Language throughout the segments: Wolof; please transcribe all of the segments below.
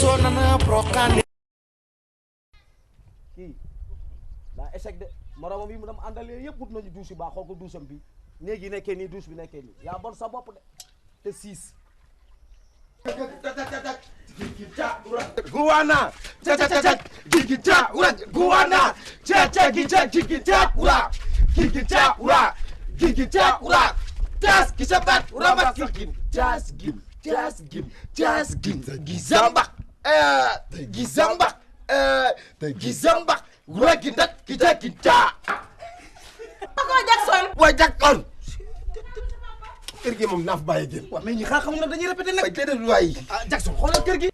busonana prokane kii daa échec de moromam yi mu dem àndalee yëpp wut nañu douche ba xool ko douche am bi néegi nekkee nii douche bi nekkee nii yaa bon sa bopp de te 6 Guana, cha gigita, ura, guana, cha gigita, ura, gigita, ura, gigita, ura, tas kisabat, ura masigim, tas gim, gizamba, gizamba, ura gitat, kita. Pako Jackson. Wa Jackson. Kër gi moom naaf bàyyi génn. waaw mais ñi xaa xamul nag dañuy répété nag. waaye déedéet waay. ah Jackson xoolal kër gi.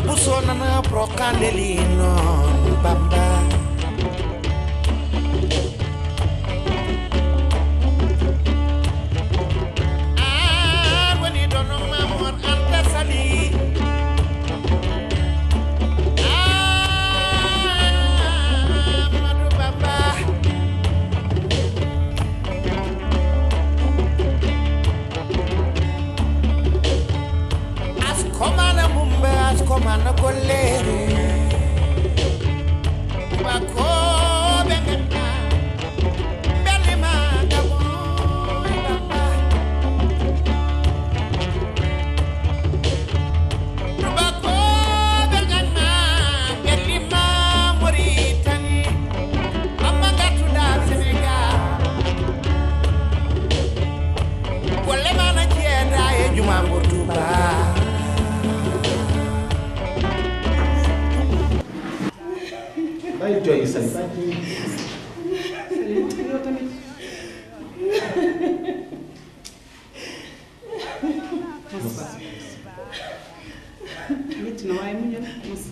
Busonana procandelino bamba when you don't know my more antasali madu bamba as komana mumba as komana kolere bako bengena belima gabo bako bengena belima moritani amanga tuda Senegal wala mana jeda e juma murtuba Bàyyi jooy yi Sali. Yow tamit. Métti na waaye mu ñëw mos.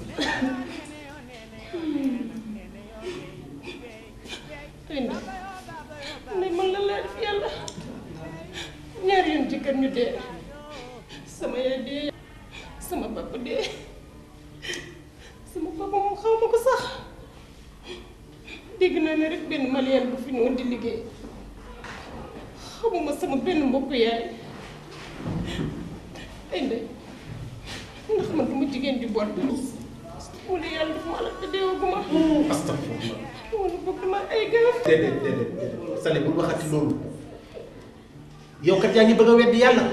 Ndey man la laa def yàlla ñaari yoon ci kër ñu dee sama yaay dee sama papa dee sama papa moom xaw ma ko sax dégg naa ne rek benn malien bu fi noonu di liggéey xamuma sama benn mbokk yaay ay ndey ndax man duma jigéen di boot wala yàlla dafa ma la te deewaguma Astagfirullah. wala boog dama ay gaaf déedéet Sali bul waxati loolu yow kat yaa ngi bëgg a weddi yàlla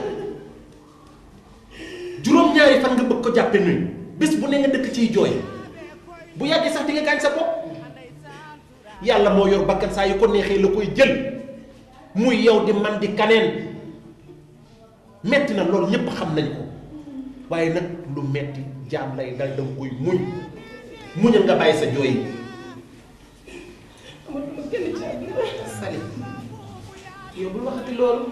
juróom-ñaari fan nga bëgg ko jàppe nuyu bés bu ne nga dëkk ciy jooy bu yàggee sax di nga gaañ sa bopp yàlla moo yor bakkan saa yu ko neexee la koy jël muy yow di man di kaneen metti na loolu ñépp xam nañ ko waaye nag lu metti jaam lay dal danga koy muñal nga bàyyi sa jooy yi. amatuma kenn ci àdduna Sali yow bul waxati loolu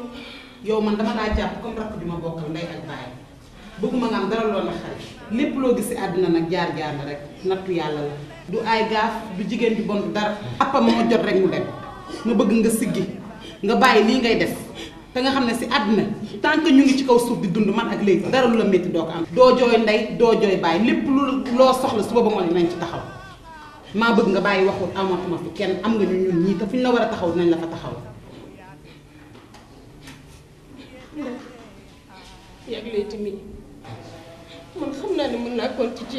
yow man dama laa jàpp comme rakk ju ma bokkal ndey ak baay bëgguma nga am dara lool na xarit lépp loo gis si àdduna nag jaar-jaar la rek nattu yàlla la du ay gaaf du jigéen ju bon du dara appa moo jot rek mu dem nga bëgg nga siggi nga bàyyi lii ngay def te nga xam ne si àdduna tant que ñu ngi ci kaw suuf di dund man ak léegi dara lu la métti doo ko am doo jooy ndey doo jooy bàyyi lépp lu loo soxla suba ba ngoon nañ ci taxaw maa bëgg nga bàyyi waxul amatuma fi kenn am nga ñu ñun ñii te fu ñu la war a taxaw dinañ la fa taxaw yàgg leeti mi man xam naa ne mën naa compter ci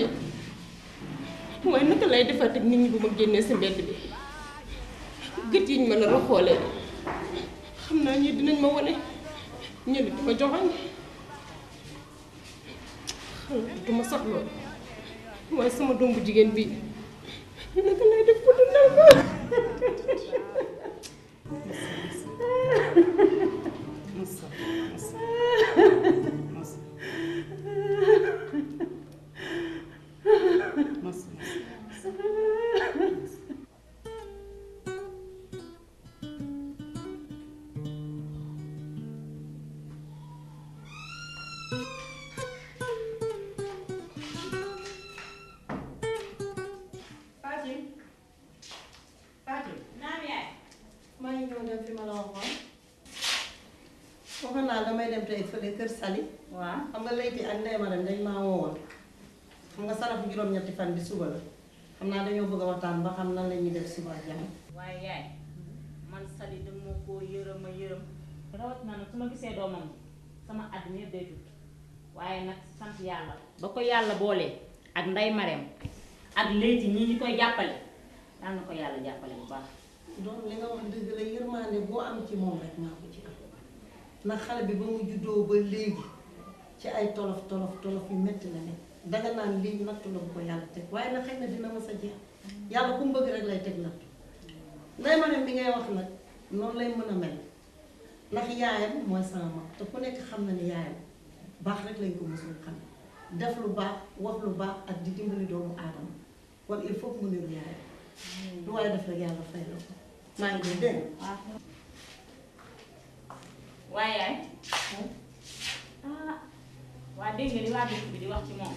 waaye naka lay defaat ak nit ñi bu ma génnee si mbedd bi gët yi ñu mën a roxoolee xam naa ñii dinañ ma wane ñenn di ma joxañ du ma sax loolu waaye sama doom bu jigéen bii naka lay def pour dundal ko naa damay dem tey fële kër Sali. waaw xam nga Leyti ak Ndeye Marème dañ maa woowoon xam nga sarafu juróom-ñetti fan bi suba la xam naa dañoo bëgg a waxtaan ba xam nan la ñuy def suba ak jàmm. waaye yaay man Sali dama koo yërëm a yërëm rawat na nag su ma gisee doomam sama àddina yëpp day tut waaye nag sant yàlla ba ko yàlla boolee ak Ndeye Marème ak Leyti ñii ñi koy jàppale yàlla na ko yàlla jàppale bu baax. donc li nga wax dëgg la yërmande boo am ci moom rek maa ko ci am ndax xale bi ba mu juddoo ba léegi ci ay tolof yu metti la ne danga naan lii nattu la bu ko yàlla teg waaye nag xëy na dina mës a jeex yàlla ku mu bëgg rek lay teg nattu Ndeye Marème bi ngay wax nag noonu lay mën a mel ndax yaayam mooy sama mag te ku nekk xam na ni yaayam baax rek lañ ko mësul xam def lu baax wax lu baax ak di dimbali doomu aadama kon il faut que mu niru yaayam lu waaye def rek yàlla fay la ko maa ngi dégg waaye yaay waa dégg nga li waa dëkk bi di wax ci moom.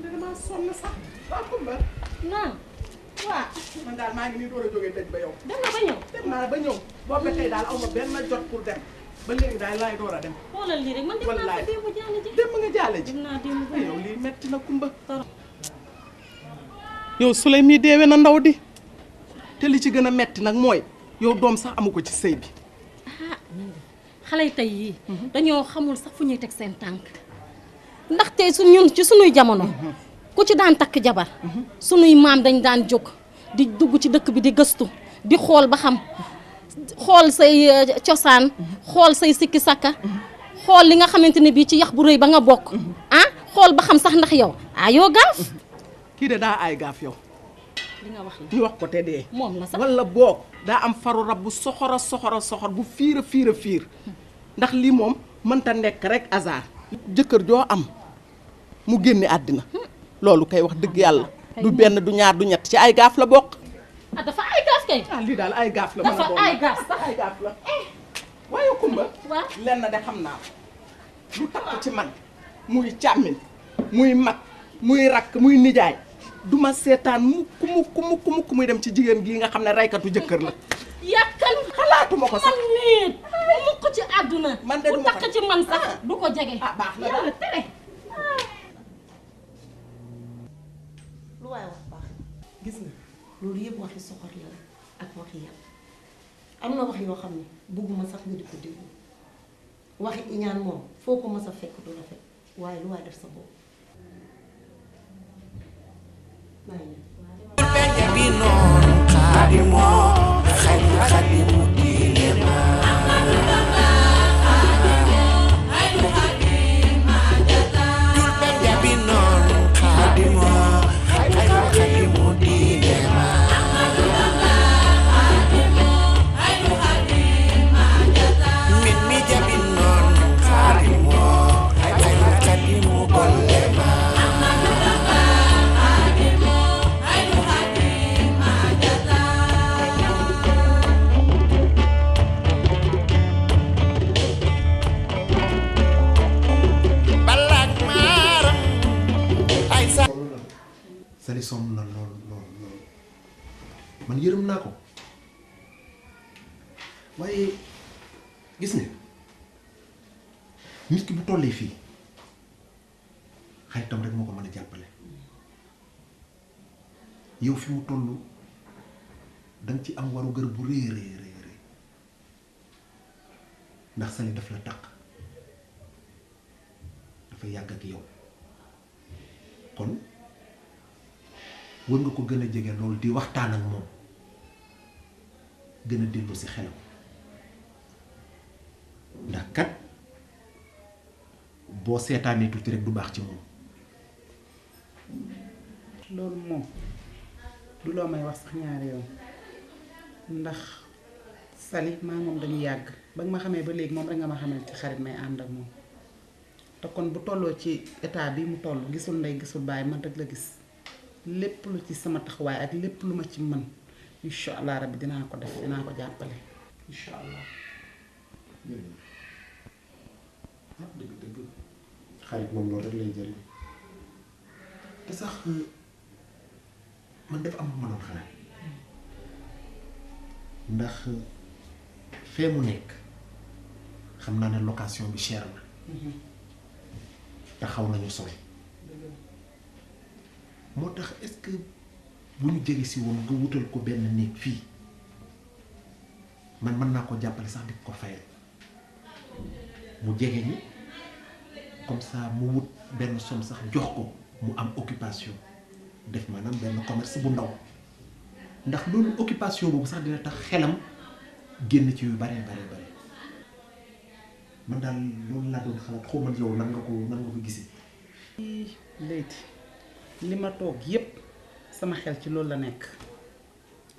damaa sonn sax waa Kumba. non waa. man daal maa ngi nii door a jógee dëj ba yow. dem na ba ñëw. dem naa ba ñëw boobu ba tey daal aw ma benn jot pour dem ba léegi daal laay door a dem. xoolal lii rek man dem naa fa démb jaale ji. dem nga jaale ji. dem naa démb ba yow lii metti na Kumba. yow Souley mii deewe na ndaw di te li ci gën a metti nag mooy yow doom sax amu ko ci sëy bi. xale yi tey yii dañoo xamul sax fu ñuy teg seen tànk ndax tey su ñun ci sunuy jamono ku ci daan takk jabar sunuy maam dañ daan jóg di dugg ci dëkk bi di gëstu di xool ba xam xool say cosaan xool say sikki sakka xool li nga xamante ne bii ci yax bu rëy ba nga bokk xool ba xam sax ndax yow yoo gaaf. kii de daa ay gaaf yow. li nga wax ñu wax ko te dee. moom la sax wala boog daa am faru rab bu soxora bu fiir a fiir ndax lii moom mënta nekk rek hasard. jëkkër joo am mu génne àddina loolu kay wax dëgg yàlla du benn du ñaar du ñett ci ay gaaf la bokk. dafa ay gaaf kay. lii daal ay gaaf la. dafa ay gaaf sax ay gaaf la. waaye Kumba. waaw lenn de xam naa ko lu takk ci man muy càmmin muy mag muy rakk muy nijaay duma seetaan mukk muy dem ci jigéen gii nga xam ne raykatu jëkkër la. yàkkal xalaatuma ko sax man nit mukk ci àdduna. man de du takk ci man sax du ko jege. baax na yàlla tere. lu waaye wax baax gis nga loolu yëpp waxi soxor la ak waxi yàlla am na wax yoo xam ne bëgguma sax nga di ko déglu waxi iñaan moom foo ko mës a fekk du rafet waaye lu waay def sa bopp. Sali sonn na lool man yërëm naa ko waaye gis nga nit ki bu tollee fii xaritam rek moo ko mën a jàppale yow fi mu toll danga ci am waru gër bu rëy ndax Sali daf la taq dafa yàgg ak yow kon war nga ko gën a jege loolu di waxtaan ak moom gën a dellu si xelam ndax kat boo seetaanee tuuti rek du baax ci moom. loolu moom du loo may wax sax ñaari yoon ndax Sali maa moom dañu yàgg ba nga ma xamee ba léegi moom rek nga ma xamee ci xarit may ànd ak moom te kon bu tolloo ci état bi mu toll gisul ndey gisul baay man rek la gis lépp lu ci sama taxawaay ak lépp lu ma ci mën incha allah rabbi dinaa ko def dinaa ko jàppale. incha allah. dëgg xarit moom loolu rek lay jëriñ te sax man dafa am lu ma doon xalaat ndax fee mu nekk xam naa ne location bi cher na te xaw nañu sori moo tax est-ce que bu ñu jege si woon nga wutal ko benn néeg fii man mën naa ko jàppale sax di ko fayal mu jege ñi comme ça mu wut benn somme sax jox ko mu am occupation def maanaam benn commerce bu ndaw ndax loolu occupation boobu sax dina tax xelam génn ci yu bare man daal loolu laa doon xalaat xaw ma yow nan nga ko gisee. Leyti li ma toog yépp sama xel ci loolu la nekk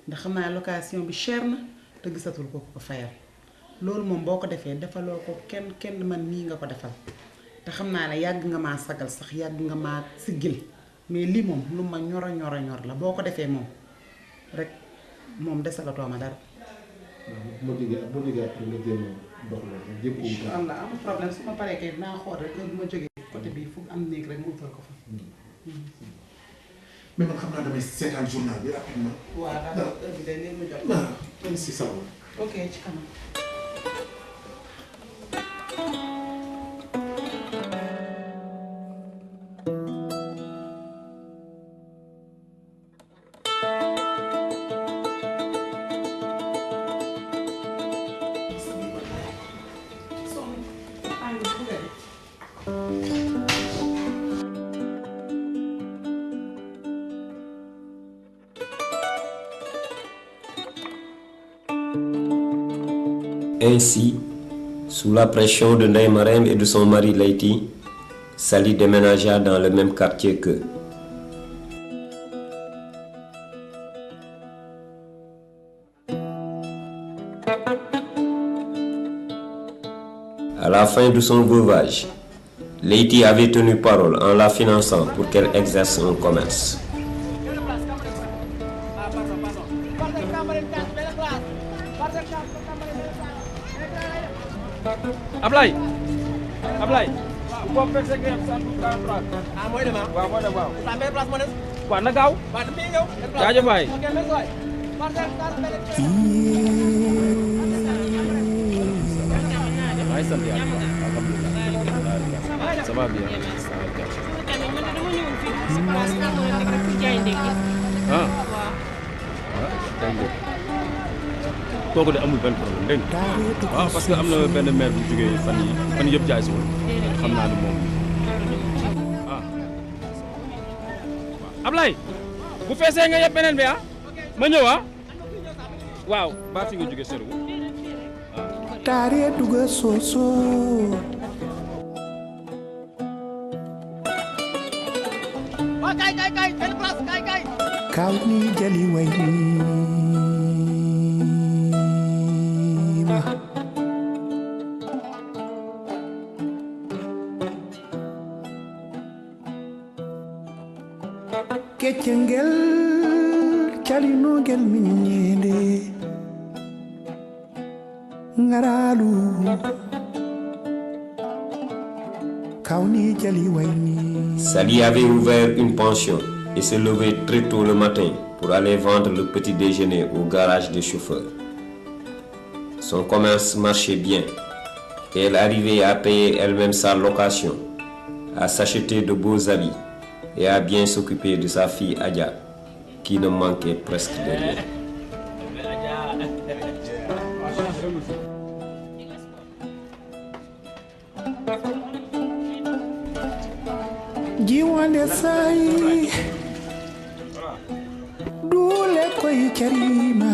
ndax xam naa location bi cher na te gisatul ko ko fayal loolu moom boo ko defee defaloo ko kenn man nii nga ko defal te xam naa ne yàgg nga maa sagal sax yàgg nga maa siggil mais lii moom lu ma ñor la boo ko defee moom rek moom desalatoo ma dara. boo jógee après nga jéem a dox loolu jéem ko wutal. am na amul problème su ma paree kay dinaa xool rek bu ma jógee côté bii fu am néeg rek mu wutal ko fa. mais man xam naa damay seetaan journal bi rapidement. waaw daal heure bi day leen ma jot. waaw même si ça va. ok ci kanam. Ainsi, sous la pression de Ndeye Marème et de son mari Leyti, Sali déménagea dans le même quartier qu'eux. À la fin de son veuvage, Leyti avait tenu parole en la finançant pour qu'elle exerce un commerce. Ablaye bu ko fekk rek am sant 33 ah mooy dem waaw mooy dem waaw sa benn place moo des waaw na gaaw waaw dama ñëw jaajëf waay ay sant yàlla alhamdulilah ça va bien ah kooku de amul benn problème dégg nga waaw parce que am na benn maire bu jógee fan yëpp jaay si woon xam naa ne moom ah Ablaye bu feesee nga yëpp beneen bi ah ma ñëw ah waaw baa fi nga jógee seru taare duga soso waa kay benn place kay kaw ni jali way keccengel calinogel min ñeende ngaralu kawni jali wayni. Sali avait ouvert une pension et se levait très tôt le matin pour aller vendre le petit déjeuner au garage des chauffeurs. Son commerce marchait bien et elle arrivait à payer elle-même sa location, à s'acheter de beaux habits et à bien s'occuper de sa fille Adja, qui ne manquait presque de rien. Jiwande say dule koy karima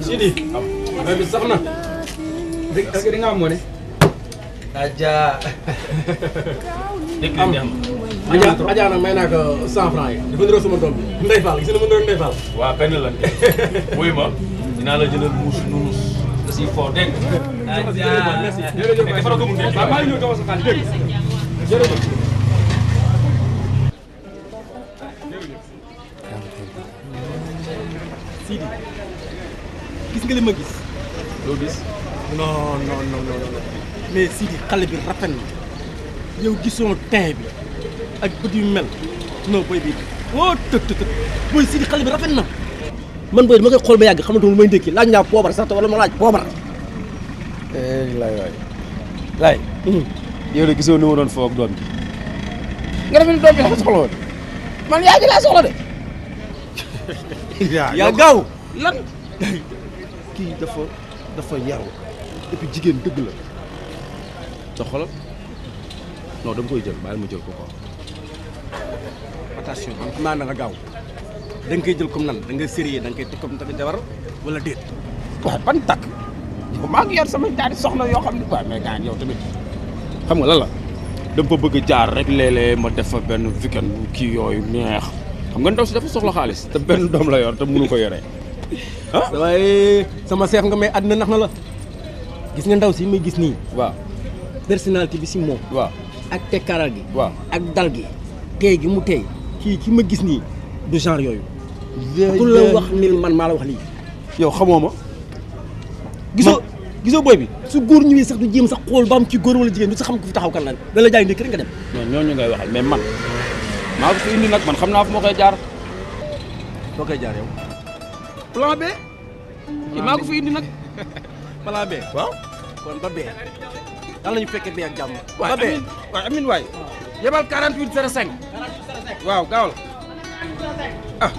Sidi bi sax na est-ce que di nga am moo ne Adja Adja nag may naa ko 100 francs yi dafa niroo sama doom bi Ndeye Fall gis nga mu niroo Ndeye Fall waaw benn la wuy ma dinaa la jëlal muus nuus aussi fort dégg nga Adja jërëjëf maa ngi ñëw jox sa xaalis dégg jërëjëf nga li ma gis. loo gis. non mais Sidi xale bi rafet na yow gisoo teint bi ak bët yu mel non booy bi woo të booy Sidi xale bi rafet na. man booy dama koy xool ba yàgg xamatuma lu may ndékki laaj naa poobar sax te wala ma laaj poobar. laay yow de gisoo ni ma doon foo ak doom ji nga def ni doom ji dafa soxla woon man yaa ji laa soxla de. yaa gaaw lan. kii dafa yaru et puis jigéen dëgg la. sa xoolal non dama koy jël bàyyi ma jël ko quoi. attention man xam naa ne nga gaaw da nga koy jël comme nan da nga sérieux da nga koy teg comme takk jabar wala déet. waaw ban takk yow maa ngi yor sama ñaari soxna yoo xam ne waaw mais gars yow tamit xam nga lan la dama fa bëgg jaar rek léeg-léeg ma def fa benn weekend kii yooyu neex xam nga ndaw si dafa soxla xaalis te benn doom la yor te mënu ko yoree ah. waaye sama seex nga may àddina nax na la gis nga ndaw si may gis nii. waaw personnalité bi si moom. waaw ak tekkaaral gi. waaw ak dal gi. tey gi mu tey ki ma gis nii du genre yooyu. ku la wax ni man maa la wax lii. yow xamoo ma. gisoo booy bi su góor ñëwee sax du jéem sax xool ba am ci góor wala jigéen du sax xam ko fi taxaw kan la da la jaay ndékki rek nga dem. non ñooñu ngay waxal mais man maa ko fi indi nag man xam naa fu ma koy jaar. foo koy jaar yow. plan B. maa ko fi indi nag. plan B. waaw kon ba bee. yàlla ñu fekkee bee ak jàmm. ba bee waaw amiin waay. yebal 48 05. waaw gaawal. ah.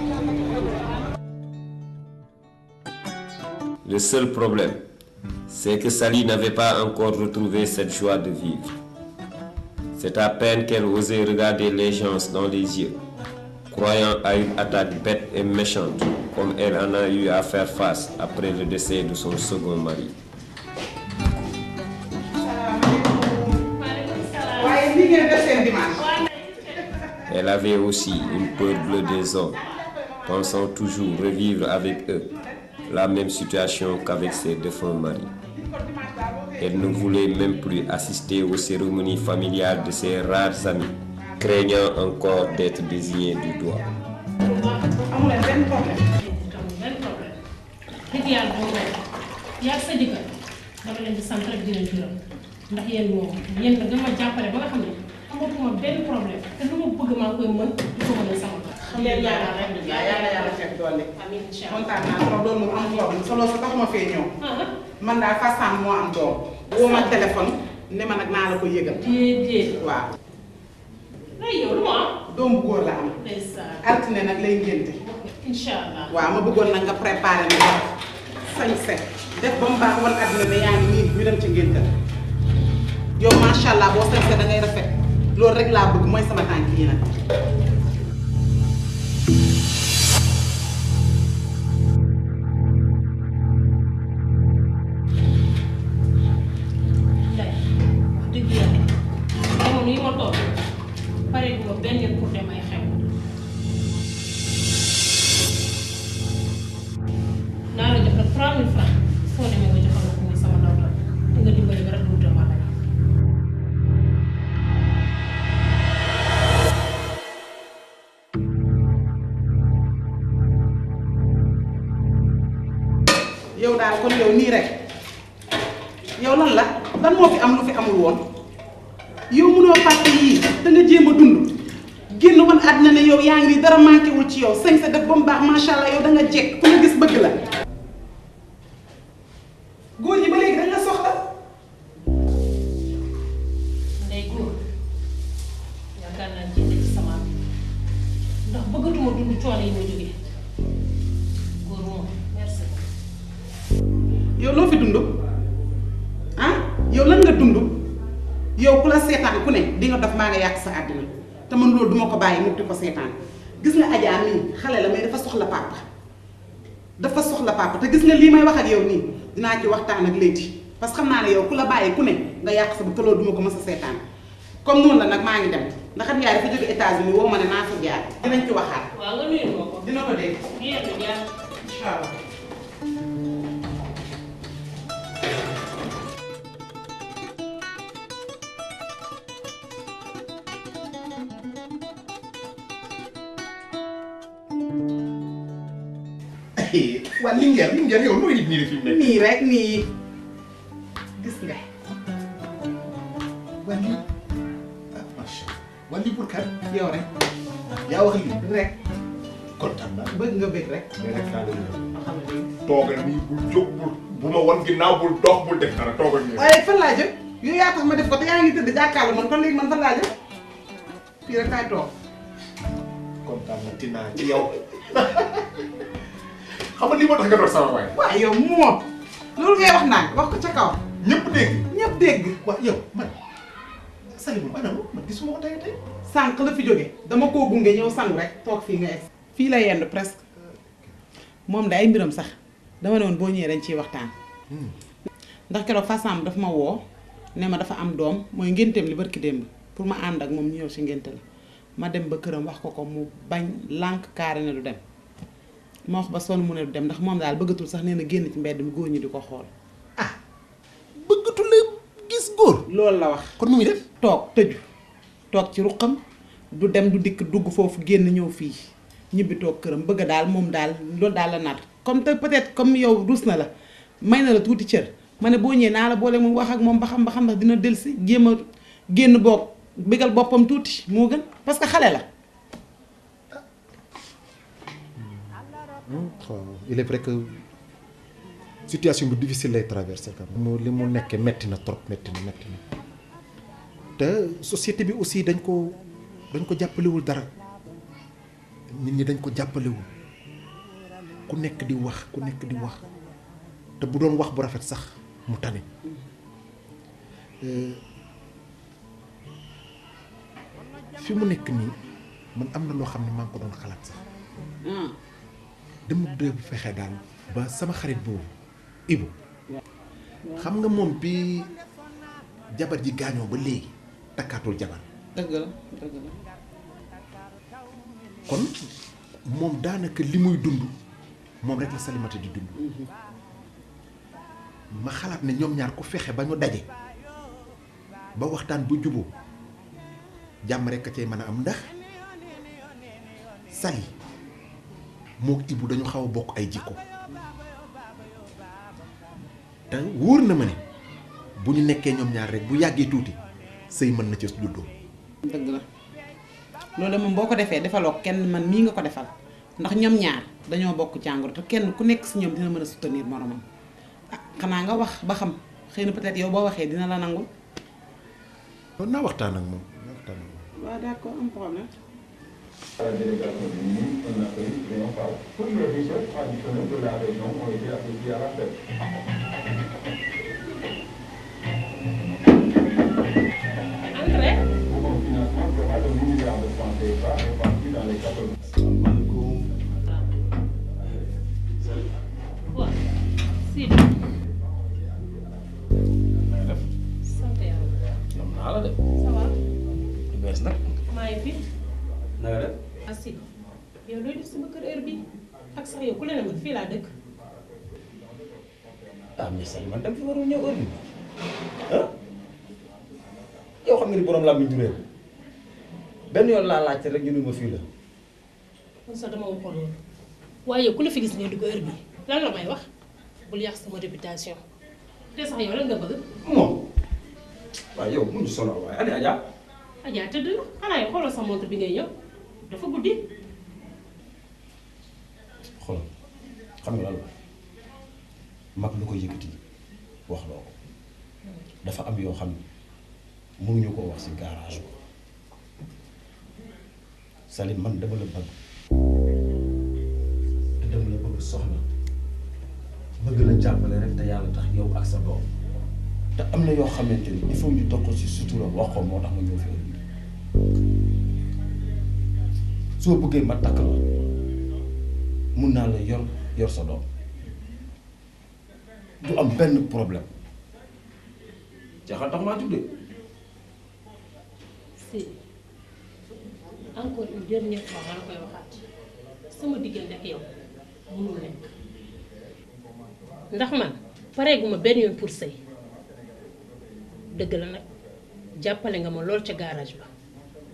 Le seul problème, c'est que Sally n'avait pas encore retrouvé cette joie de vivre. C'est à peine qu'elle osait regarder les gens dans les yeux, croyant à une attaque bête et méchante, comme elle en a eu à faire face après le décès de son second mari. Elle avait aussi une peur bleue des hommes, pensant toujours revivre avec eux la même situation qu'avec ses défunts maris. Elle ne voulait même plus assister aux cérémonies familiales de ses rares amis, craignant encore d'être désignée du doigt. dama leen di sant rek di leen gërëm ndax yéen moom yéen nag dama jàppale ba nga xam ne amatuma benn problème te lu ma bëgg maa koy mën di ko mën a sama xam leen ñaanal rek yàlla fekk doole. amiin incha allah kontaan naa trop loolu moom am problème solo sa taxuma fee ñëw. man daal fasaan moo am doom. woo ma téléphone ne ma nag naa la ko yëgal. déedéet. waaw. ay yow lu ma am. doom bu góor la am. ndeysaan. altine nag lay ngénte. incha allah. waaw ma bëggoon nag nga préparé na sañse def ba mu baax wan àddina ne yaa ngi nii ñu dem ci ngénte yow macha allah boo sañse da ngay rafet loolu rek laa bëgg mooy sama tànk yi nag. dëgg yàlla jamono yi ma toog pare gu ma benn yoon pour dem ay xew naa la jox nag 3000 francs foo demee nga joxal ma ko muy sama ndaw la te nga dimbali ba rek lu wutal ma la yow daal kon yow nii rek yow lan la lan moo fi am lu fi amul woon yow mënoo fàtte yii da nga jéem a dund génn woon àddina ne yow yaa ngi nii dara manqué wul ci yow sañ sa def ba mu baax macha allah yow da nga jekk ku la gis bëgg la góor ñi ba léegi dañ la soxla. ndey góor yaakaar naa jënd ci sama ndax bëggatuma dund coono yi ma jógee góor moom merci. yow loo fi dund ah yow lan nga dund yow ku la seetaan ku ne di nga def maa nga yàq sa àddina te man loolu duma ko bàyyi nit di ko seetaan gis nga Adja mii xale la mais dafa soxla papa dafa soxla papa te gis nga lii may wax ak yow nii dinaa ci waxtaan ak léegi parce que xam naa ne yow ku la bàyyi ku ne nga yàq sa bu te loolu duma ko mës a seetaan comme noonu la nag maa ngi dem ndax xam yaay dafa jóge États-Unis woo ma ne naa fa jaar dinañ ci waxaat. waaw nga nuyu ma ko. dina ko dégg. yéen a jaar. incha allah. waa Linguère yow nooy nii fi mu nekk. nii rek nii gis nga. waa lii ah macha allah waa lii pour kan. yow rek. yaa wax lii rek. kontaan naa. bëgg nga bëgg rek. mais rek naa la toogal nii bul jóg bu ma wan ginnaaw bul dox bul def dara toogal nii. waaye fan laa jëm yow yaa tax ma def ko te yaa ngi tëdd jàkkaarloo man kon léegi man fan laa jëm fii rek kaay toog. kontaan na dinaa ci yow xam nga lii moo tax nga doon sama waay. waaw yow moom loolu ngay wax naa wax ko ca kaw. ñëpp dégg. ñëpp dégg. waaw yow man Salimou maanaam man gisuma ko tey tey. sànq la fi jóge dama koo gunge ñëw sangu rek toog fii nga egg. fii la yendu presque moom da ay mbiram sax dama ne woon boo ñëwee dañ ciy waxtaan. ndax keroog Fassam daf ma woo ne ma dafa am doom mooy ngénteem li barki démb pour ma ànd ak moom ñu ñëw si ngénte la ma dem ba këram wax ko mu bañ lànk kaare ne du dem ma wax ba sonn mu ne du dem ndax moom daal bëggatul sax nee na génn ci mbedd mi góor ñi di ko xool. bëggatul la gis góor. loolu la wax. kon nu muy def. toog tëju toog ci ruqam du dem du dikk dugg foofu génn ñëw fii ñibbi toog këram bëgg daal moom daal loolu daal la naat comme te peut-être comme yow ruus na la may na la tuuti cër ma ne boo ñëwee naa la boole mu wax ak moom ba xam ndax dina dellusi jéem a génn boog bégal boppam tuuti moo gën parce que xale la. il est vrai que situation bu difficile lay traversé quand même. li mu nekkee metti na trop metti na te société bi aussi dañ ko jàppalewul dara nit ñi dañ ko jàppalewul ku nekk di wax te bu doon wax bu rafet sax mu tane fi mu nekk nii man am na loo xam ne maa ngi ko doon xalaat sax dama dee bu fexe daal ba sama xarit boobu Ibu xam nga moom bi jabar ji gaañoo ba léegi takkaatul jabar. dëgg la. kon moom daanaka li muy dund moom rek la Salimata di dund ma xalaat ne ñoom ñaar ku fexe ba ñu daje ba waxtaan bu juboo jàmm rek a cay mën a am ndax Sali mook Ibu dañu xaw a bokk ay jikko te wóor na ma ne bu ñu nekkee ñoom ñaar rek bu yàggee tuuti sëy mën na ci juddoo. dëgg la loolu moom boo ko defee defaloo kenn man mii nga ko defal ndax ñoom ñaar dañoo bokk jàngoro te kenn ku nekk si ñoom dina mën a soutenir moromam ah xanaa nga wax ba xam xëy na peut-être yow boo waxee dina la nangul. naa waxtaan ak moom waaw d'accord am problème. À la délégation du ministre, on a fait triomphal. Toutes les richesses traditionnelles de la région ont été associées à la fête. André. Pour un financement global de 1 milliard de francs CFA répartis dans les 14. waaw si. sant yàlla. nam naa la de. ça va. lu bees nag. maa ngi fi. na nga def. Asi yow looy def sama kër heure bi ak sax yow ku la ne man fii laa dëkk. ah mais Sali man dem fi warul ñëw heure bi ah yow xam nga ni borom laa muy juree benn yoon laa laajte rek ñu ne ma fii la. man sax dama waxoon loolu waaye yow ku la fi gis ngay dugg heure bi lan la may wax bul yàq sama réputation te sax yow lan nga bëgg. moom waaye yow mu ñu sonal waaye ani Adja. Adja tëdd na xanaa yow xoolal sa montre bi ngay ñëw dafa guddi. xoolal xam nga lan la mag lu ko yëkkati wax loo ko dafa am yoo xam ne mënuñu koo wax ci garage bi Salim man dama la bëgg te dama la bëgg soxna bëgg la jàppale rek te yàlla tax yow ak sa doom te am na yoo xamante ni il faut ñu toog ko ci sutura wax ko moo tax ma ñëw fi heure bi soo bëggee ma takk la mun naa la yor sa doom du am benn problème jaxal tax maa tuddee. si encore une dernière fois ma la koy waxaat sama diggante ak yow mënul nekk ndax man pareeguma benn yoon pour sëy dëgg la nag jàppale nga ma lool ca garage ba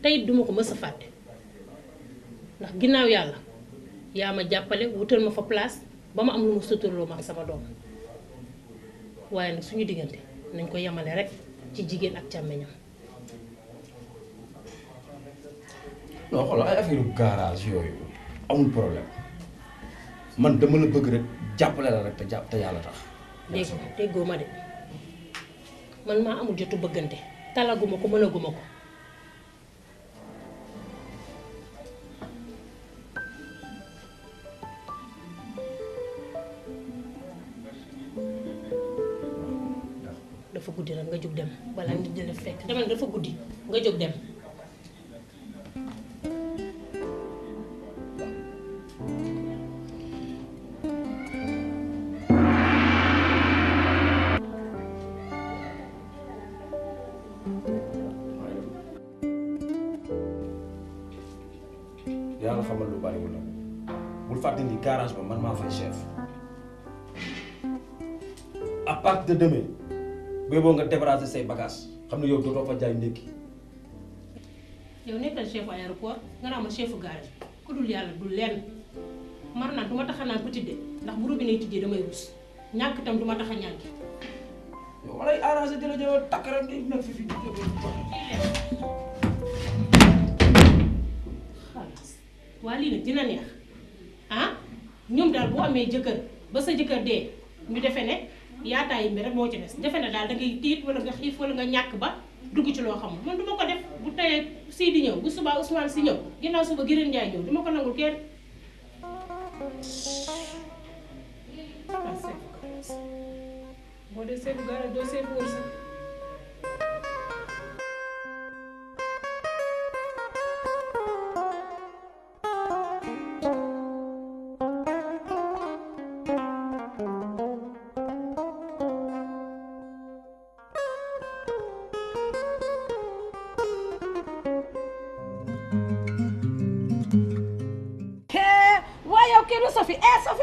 tey duma ko mës a fàtte ndax ginnaaw yàlla yaa ma jàppale wutal ma fa place ba ma am lu mu suturloo ma ak sama doom waaye nag suñu diggante nañ ko yemale rek ci jigéen ak càmmeñam. non xoolal ay affaire garage yooyu amul problème man dama la bëgg rek jàppale la rek te yàlla tax. déggoo ma de man maa amul jotu bëggante talaguma ko mënaguma ko. dafa guddi nag nga jóg dem balaa nit di la fekk demal dafa guddi nga jóg dem. yàlla xamal lu bariwul nag bul fàtte ni garage ba man maa fay chef à partir de demain booy boo nga débarrasser say bagages xam ne yow dootoo fa jaay ndékki. yow nekkal chefu aéroport nga naa ma chefu garage ku dul yàlla dul lenn mar naan du ma tax a naan petit de ndax bu robinet yi tijjee damay rus ñàkk itam du ma tax a ñàkk. yow ma lay arrangé di la jël takk rek di nekk fi waa lii nag dina neex ah ñoom daal boo amee jëkkër ba sa jëkkër dee ñu defe ne yaataayi mi rek moo ci des defe ne daal da ngay tiit wala nga xiif wala nga ñàkk ba dugg ci loo xamul man duma ko def bu teyee sii di ñëw bu subaa Ousmane si ñëw ginnaaw suba Gireen Njaay ñëw duma ko nangul kenn. boo dee seetu garage doo seetu wërsëg.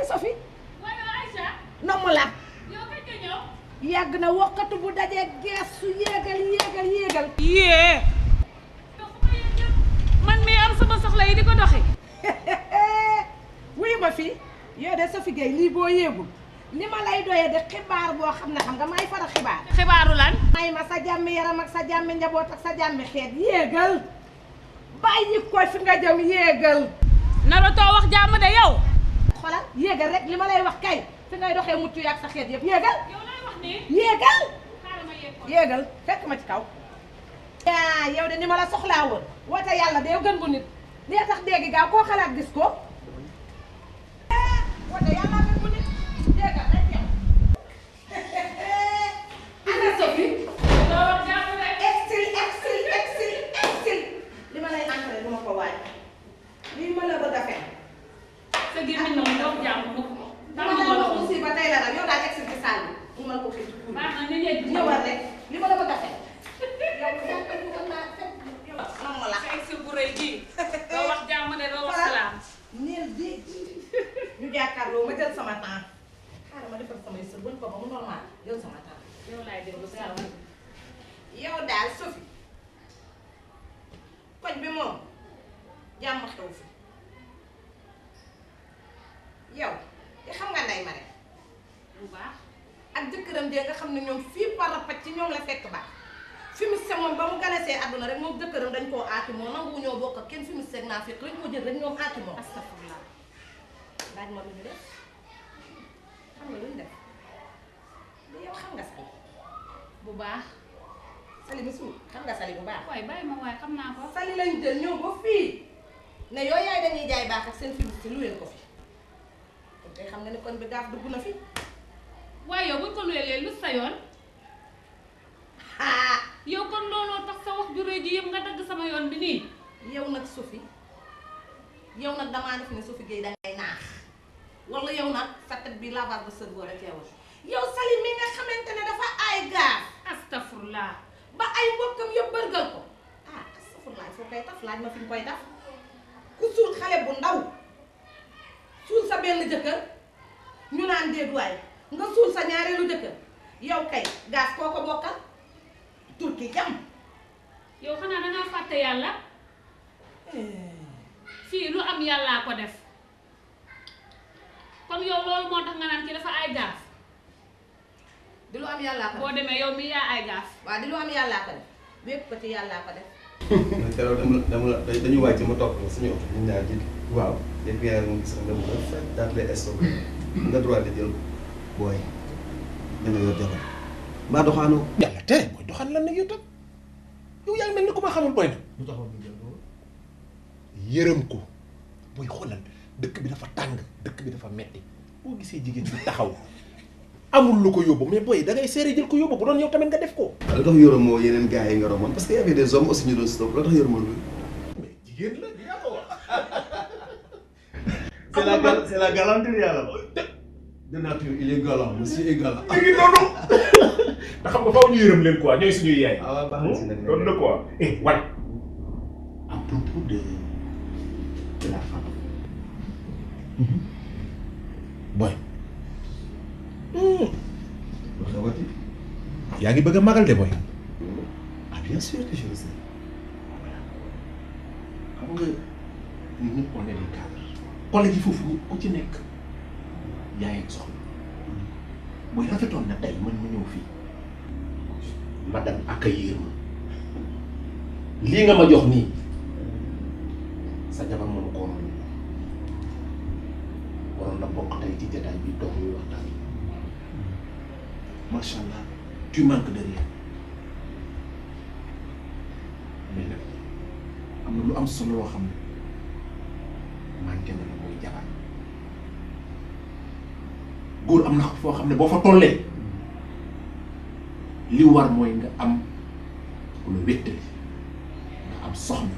Sophie nomu la yàgg na wokkatu bu dajee geesu yéegal yée man mii am sama soxla yi di ko doxi wuyu ma fii yow de Sophie Gueye lii boo yéegul li ma lay doyee de xibaar boo xam ne xam nga may fara xibaar xibaaru lan may ma sa jàmmi yaram ak sa jàmmi njaboot ak sa jàmmi xeet yéegal bàyyi ko fi nga jëm yéegal naratoo wax jàmm de yow xoolal yéegal rek li ma lay wax kay fi ngay doxee mucc ak sa xeet yëpp yéegal yow lay wax nii yéegal fekk ma ci kaw yaa yow de ni ma la soxlaa woon woote yàlla de yow gën bu nit li tax dégg gaaw koo xalaat gis ko woote yàlla gën bu nit yéegal rek yow ana Sophie doo wax jàmm de exil li ma lay entré du ma ko waaj lii ma la bëgg a fekk sa gémmiñ na mu dox jàmm dama la wax aussi ba tey la nag yow daal exil ci salle bi mu mën ko xëy ci kuur baax na ni ñëw ñëwal rek li ma la bëgg a fekk sa exil bu rëy bii doo wax jàmm de doo wax salaam neel di ñu jàkkaarloo ma jël sama temps xaaral ma defal samay sër buñ ko ba mu normal jël sama temps yow laay déglu sa yow daal Sophie koñ bi moom jàmm xew fi yow te xam nga nday ma rek bu baax ak jëkkëram jee nga xam ne ñoom fii parapat ci ñoom la fekk baax fi mu se moom ba mu ganesee àdduna rek moom jëkkëram dañ koo aati moo nangu ñoo bokk ak kenn fi mu seeg naa fekk lañ ko jël rek ñoom aati moo astafurlah laaj ma lu ñu def xam nga lu ñu def li yow xam nga Sali bu baax Sali mi suul xam nga Sali bu baax waaye bàyyi ma waaye xam naa ko Sali lañ jël ñëw ba fii ne yooyu yaay dañuy jaay baax ak seen fi si lu leen ko fi kon tey xam nga ne kon bi gaaf dugg na fi waaye yow buñ ko luyelee lu sa yoon yow kon looloo tax sa wax ju rëy ji yëpp nga dagg sama yoon bi nii yow nag Sophie yow nag damaa def ne Sophie Gueye dangay naax wala yow nag sa tête bi lavage de cerveau rek teewul yow Sali mi nga xamante ne dafa aay gaaf astafurlaa ba ay mbokkam yëpp bërgal ko astafurlaa foo koy taf laaj ma fi ñu koy taf ku suul xale bu ndaw suul sa benn jëkkër ñu naan déedwaay nga suul sa ñaareelu jëkkër yow kay gaaf koo ko bokkal turki jam yow xanaa dangaa fàtte yàlla fii lu am yàllaa ko def kon yow loolu moo tax nga naan ki dafa ay gaaf. di lu am yàllaa ko def boo demee yow mi yaa ay gaaf. waaw di lu am yàllaa ko def wépp ko ci yàllaa ko def. keroog dañu wàcc ma topp suñu oto ñu ñaar jiitu. waaw lépp yaa ngi gis nga mu daal lay stocké nga droit de jël booy da nga yor jabar mbaa doxaanoo. yàlla tere booy doxaan lan nag yow tam yow yaa ngi mel ni ku ma xamul booy na. lu taxaw ñu jël yërëm ko booy xoolal dëkk bi dafa tàng dëkk bi dafa metti boo gisee jigéen bi taxaw amul lu ko yóbbu mais booy da ngay seere jël ko yóbbu bu doon yow tamit nga def ko. waaw lu tax yoromoo yeneen gars yi nga romoon parce que y avait des hommes aussi ñu doon stop lu tax yoromoo loolu. mais jigéen la yaa ko wax. c'est la galanterie yàlla de nature il est galant monsieur est galant. léegi noonu. te xam nga faaw ñu yërëm leen quoi ñooy suñuy yaay. ah waaw baax na si nag loolu la quoi. wàññi. à propos de la femme. boy. yaa ngi bëgg a magal de boy. ah bien sûr que je le sais. xam nga ñun ñëpp on est des cadres. collègue yi foofu ñu ku ci nekk yaay ak soxna booy rafetoon na tey man ma ñëw fii madame accueillir ma lii nga ma jox nii sa jabar moom ko waroon na bokk tey ci jotaay bi toog ñuy waxtaan macha allah tu manques de rien mais nag am na lu am solo loo xam ne manqué na la mooy jabar góor am na foo xam ne boo fa tollee li war mooy nga am ku la wéttali nga am soxna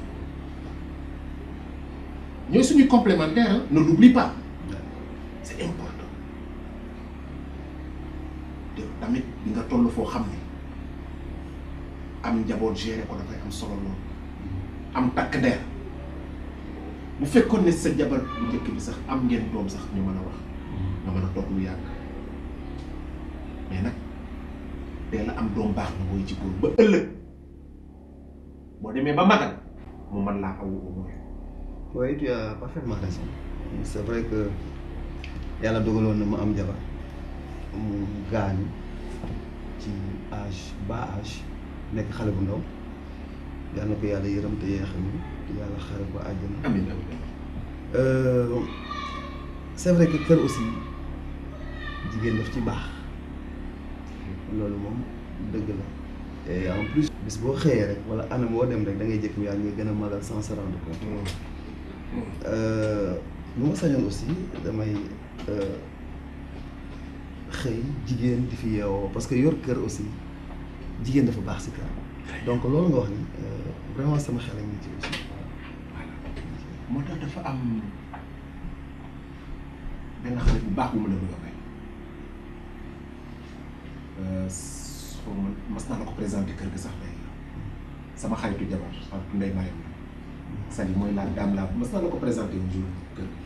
ñooy suñuy complémentaire ne l'oublie pas c'est important te tamit di nga toll foo xam ne am njaboot gérer ko dafay am solo loolu am takk ndeer bu fekkoon ne sa jabar bu njëkk bi sax am ngeen doom sax ñu mën a wax nga mën a toog lu yàgg mais nag dee la am doom baax na mooy ci góor ba ëllëg boo demee ba magal mu mën laa awu au moins. oui tu as parfaitement raison c'est vrai que yàlla dogaloon na ma am jabar mu gaañu ci âge bas âge nekk xale bu ndaw yàlla na ko yàlla yërëm te yeexam yàlla xare ko àjjana. amiin amiin. c'est vrai que kër aussi jigéen daf ci baax loolu moom dëgg la et en plus bis boo xëyee rek wala anam woo dem rek da ngay jëkk yaa ngi gën a magal sans se rendre compte. bu ma sañoon aussi damay xëy jigéen di fi yeewoo parce que yor kër aussi jigéen dafa baax si kër donc loolu nga wax ni vraiment sama xel a ngi ci aussi. moo tax dafa am benn xale bu baax bu ma la bëgg a may xaw ma mas naa la ko présenté kër gi sax day sama xaritu jabar ak Ndeye Mariam Sali mooy la dame la mas naa la ko présenté un jour kër gi.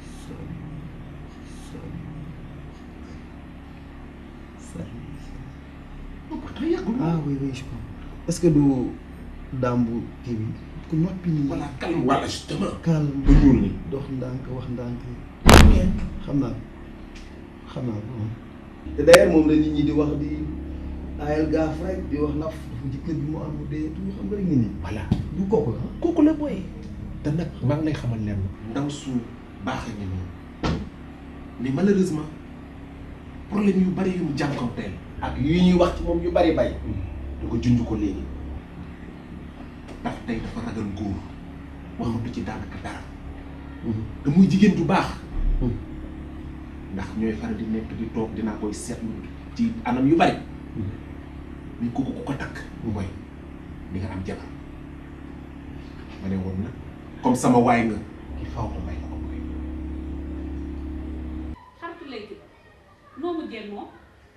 ah oui oui je pense est-ce que du daam bu kii bi ku noppi nii. voilà calme wala justement. calme bu ñuul nii. dox ndànk wax ndànk. xam naa ko. te d'ailleurs moom la nit ñi di wax di ayal gaaf rek di wax naf dafa jëkkër bi mu am mu dee tout xam nga rek nit ñi. voilà du kooku la kooku la booy. te nag maa ngi lay xamal leen ndaw su baaxee ni noonu mais malheureusement problème yu bari yu mu jànkonteel ak yu ñuy wax ci moom yu bari bay du ko junj ko léegi ndax tey dafa ragal góor waxatu ci daanaka dara te muy jigéen du baax ndax ñooy faral di nekk di toog dinaa koy seetlu ci anam yu bari mais kooku ku ko takk mooy di nga am jabar ma ne woon nag comme sama waay nga il faut que may la ko mooy. xaritu léegi noo mujjee moom.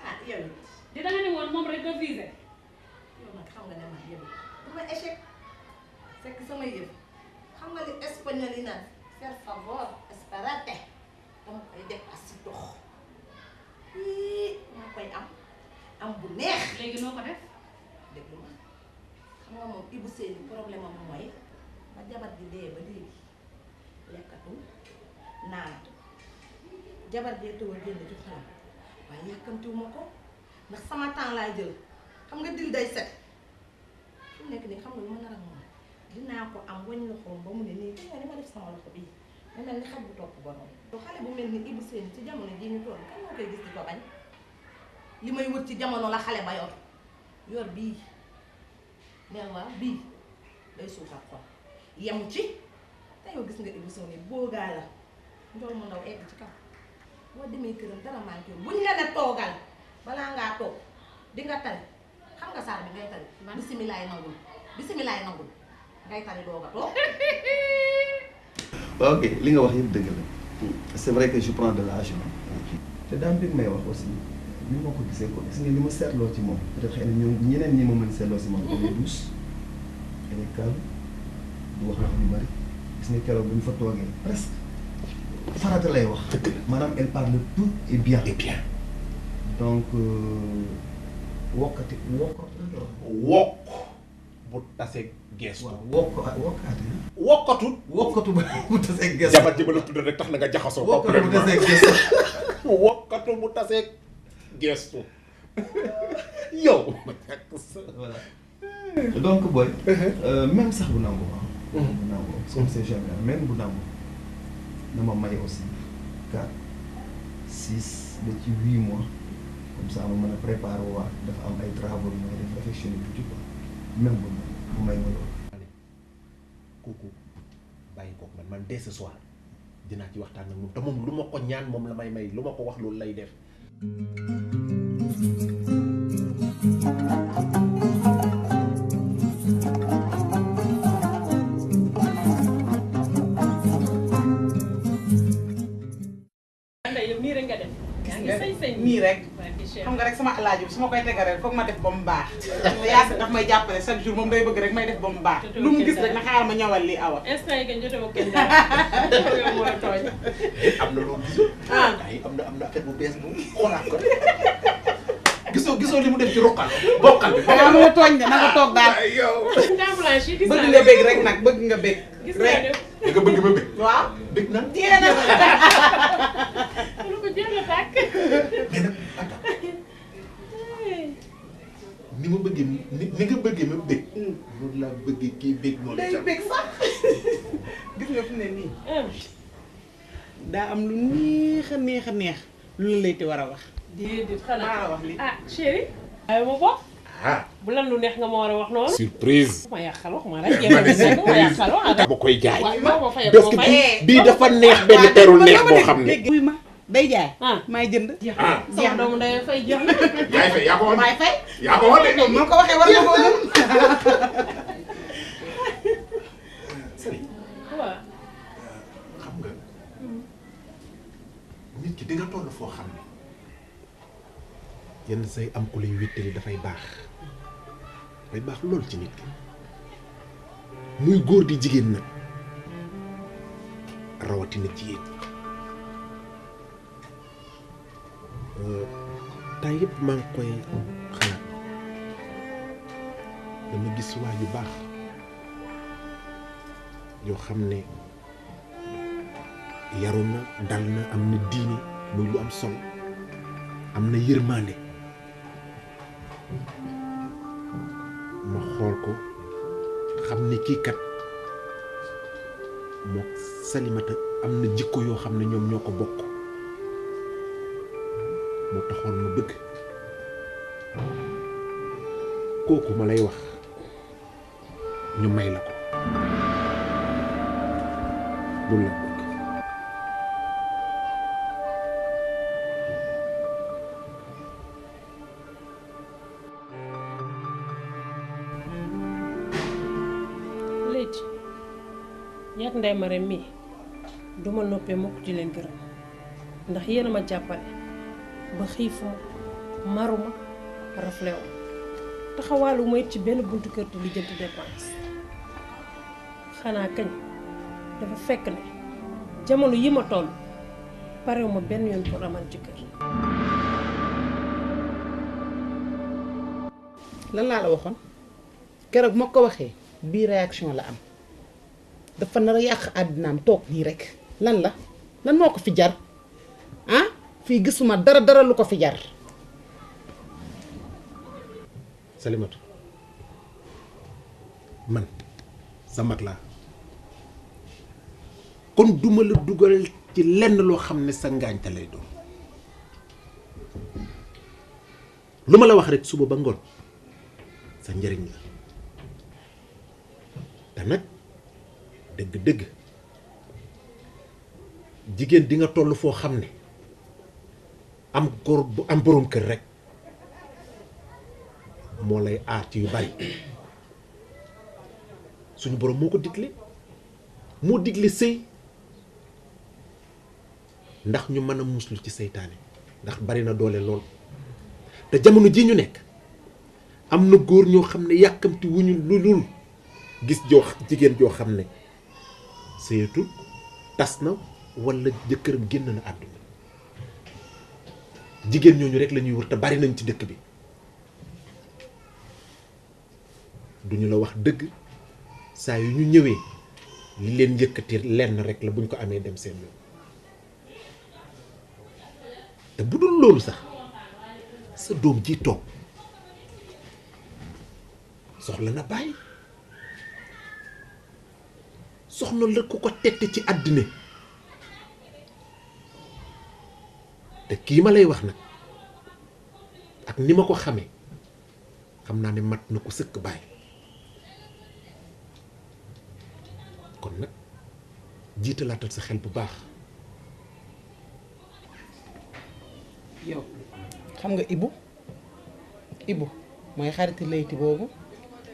ah yow it. di da nga ne woon moom rek nga visé. yow nag xam nga ne man yow dama échec fekk sama yëf xam nga li espagnol yi naan per favor esperate dama koy def as si dox maa koy am bu neex. léegi noo ko def. déglu ma xam nga moom Ibou Seyni problème am mooy ba jabar ji dee ba léegi lekkatul naanatul jabar jee tëwal génn ci xolam waaye yàkkamtiwuma ko ndax sama temps laay jël xam nga dil day set fi mu nekk nii xam nga lu ma nar ak moom dinaa ko am wañ loxoom ba mu ne nii gis nga ni ma def sama loxo bii ma mel ni xaj bu topp borom to xale bu mel ni Ibou Sène ci jamono jii ñu toll kan moo koy gis di ko bañ li may wër ci jamono la xale ba yor bii neel waa bii day suuxat xol yemu ci te yow gis nga Ibou Sène boogaa la njool mu ndaw egg ci kaw boo demee këram dara manqué buñ la ne toogal balaa ngaa toog di nga tari xam nga saar bi ngay tari bisimilaay nangul ngay tari dooga toog ok li nga wax yëpp dëgg la c'est vrai que je prends de l'âge te daan bi may wax aussi ni ma ko gisee ko gis nga li ma seetloo ci moom peut-être xëy na ñoom ñeneen ñi moom lañ seetloo si moom elle est douce elle est calme du wax wax lu bari gis nga keroog bu ñu fa toogee presque farata lay wax maanaam elle parle tout et bien donc wokk bu tasee geestu. wokkatu bu tasee geestu. jabar ji ba la tudd rek tax na nga jaxasoo. wokkatu bu tasee geestu. wokkatu bu tasee geestu. yow. voilà donc booy. même sax bu nangu bu nangu comme c'est jamais même bu nangu na ma may aussi 4 6 ba ci 8 mois comme ça ma mën a préparer waa dafa am ay travaux yu may def réfectionner tuuti quoi même bu may ma loolu. kooku bàyyi kooku man dès ce soir dinaa ci waxtaan ak moom te moom lu ma ko ñaan moom la may lu ma ko wax loolu lay def. nii rek xam nga rek sama alaaji bi su ma koy tegaree foog ma def ba mu baax yaa daf may jàppale chaque jour moom day bëgg rek may def ba mu baax lu mu gis rek na xaaral ma ñëwal lii awa instant yi jote ma kenn dara yow moo la tooñ am na loo gisul ay am na affaire bu bees bu xoolaat ko gisoo li mu def ci roqal bokkal bi xanaa ma tooñ de na nga toog daal yow bëgg nga bëgg rek nag bëgg nga bëgg rek nga bëgg ma bëgg waaw bëgg na téye na lu ko jël la tàkk mais nag ni ma bëggee ni nga bëggee ma bëgg loolu laa bëggee kii bëgg moom day bëgg sax gis nga fi ne nii daa am lu neex a neex a neex lu la lay te war a wax déedéet xanaa maa la wax li chéri ay ma bopp bu lan lu neex nga ma war a wax noonu surprise ma yàqal wax ma rek ma yàqal wax ba koy jaay parce parce que bii dafa neex benn teru neex boo xam ne wuy ma day jaay maay jënd sama doomu ndey fay jeex na yaay fay yaa ko woon maay fay yaa ko woon de man ko waxee war nga koo gën waaw xam nga nit ki di nga toll foo xam ne yenn say am ku lay wéttali dafay baax lool ci nit ki muy góor di jigéen nag rawatina ci yéen temps yëpp maa ngi koy xalaat dama gis waa yu baax yoo xam ne yaru na dal na am na diine muy lu am solo am na yërmande ma xool ko xam ne kii kat mook Salimata am na jikko yoo xam ne ñoom ñoo ko bokk moo taxoon ma bëgg kooku ma lay wax ñu may la ko loolu la bëgg léegi ñaat Ndeye Marème mii duma noppee mukk di leen gërëm ndax yéen a ma jàppale ba xiifuma maruma raflew taxawaalu ma it ci benn buntu kër te li jënt dépense xanaa kañ dafa fekk ne jamono yi ma toll parew ma benn yoon pour amal jëkkër lan laa la waxoon keroog moo ko waxee bii réaction la am dafa nar a yàq àddinaam toog nii rek lan moo ko fi jar ah fii gisuma dara lu ko fi jar. Salimatu man sa mag laa kon duma la dugal ci lenn loo xam ne sa ngaañte lay doon lu ma la wax rek suba ba ngoon sa njëriñ la te nag dëgg-dëgg jigéen di nga toll foo xam ne am góor bu am boroom kër rek moo lay aar ci yu bari suñu boroom moo ko digle moo digle sëy ndax ñu mën a muslu ci seytaane ndax bari na doole lool te jamono ji ñu nekk am na góor ñoo xam ne yàkkamti wuñu lu lul gis jigéen joo xam ne sëyatul tas na walla jëkkëram génn na àdduna jigéen ñooñu rek la ñuy wër te bari nañ ci dëkk bi duñu la wax dëgg saa yu ñu ñëwee li leen yëkkati lenn rek la buñ ko amee dem seen yoon te bu dul loolu sax sa doom ji toog soxla na bàyyi soxna la ku ko tette ci àddina te kii ma lay wax nag ak ni ma ko xamee xam naa ne mat na ko sëkk bàyyi kon nag jiitalaatal sa xel bu baax. yow xam nga Ibu mooy xariti layti boobu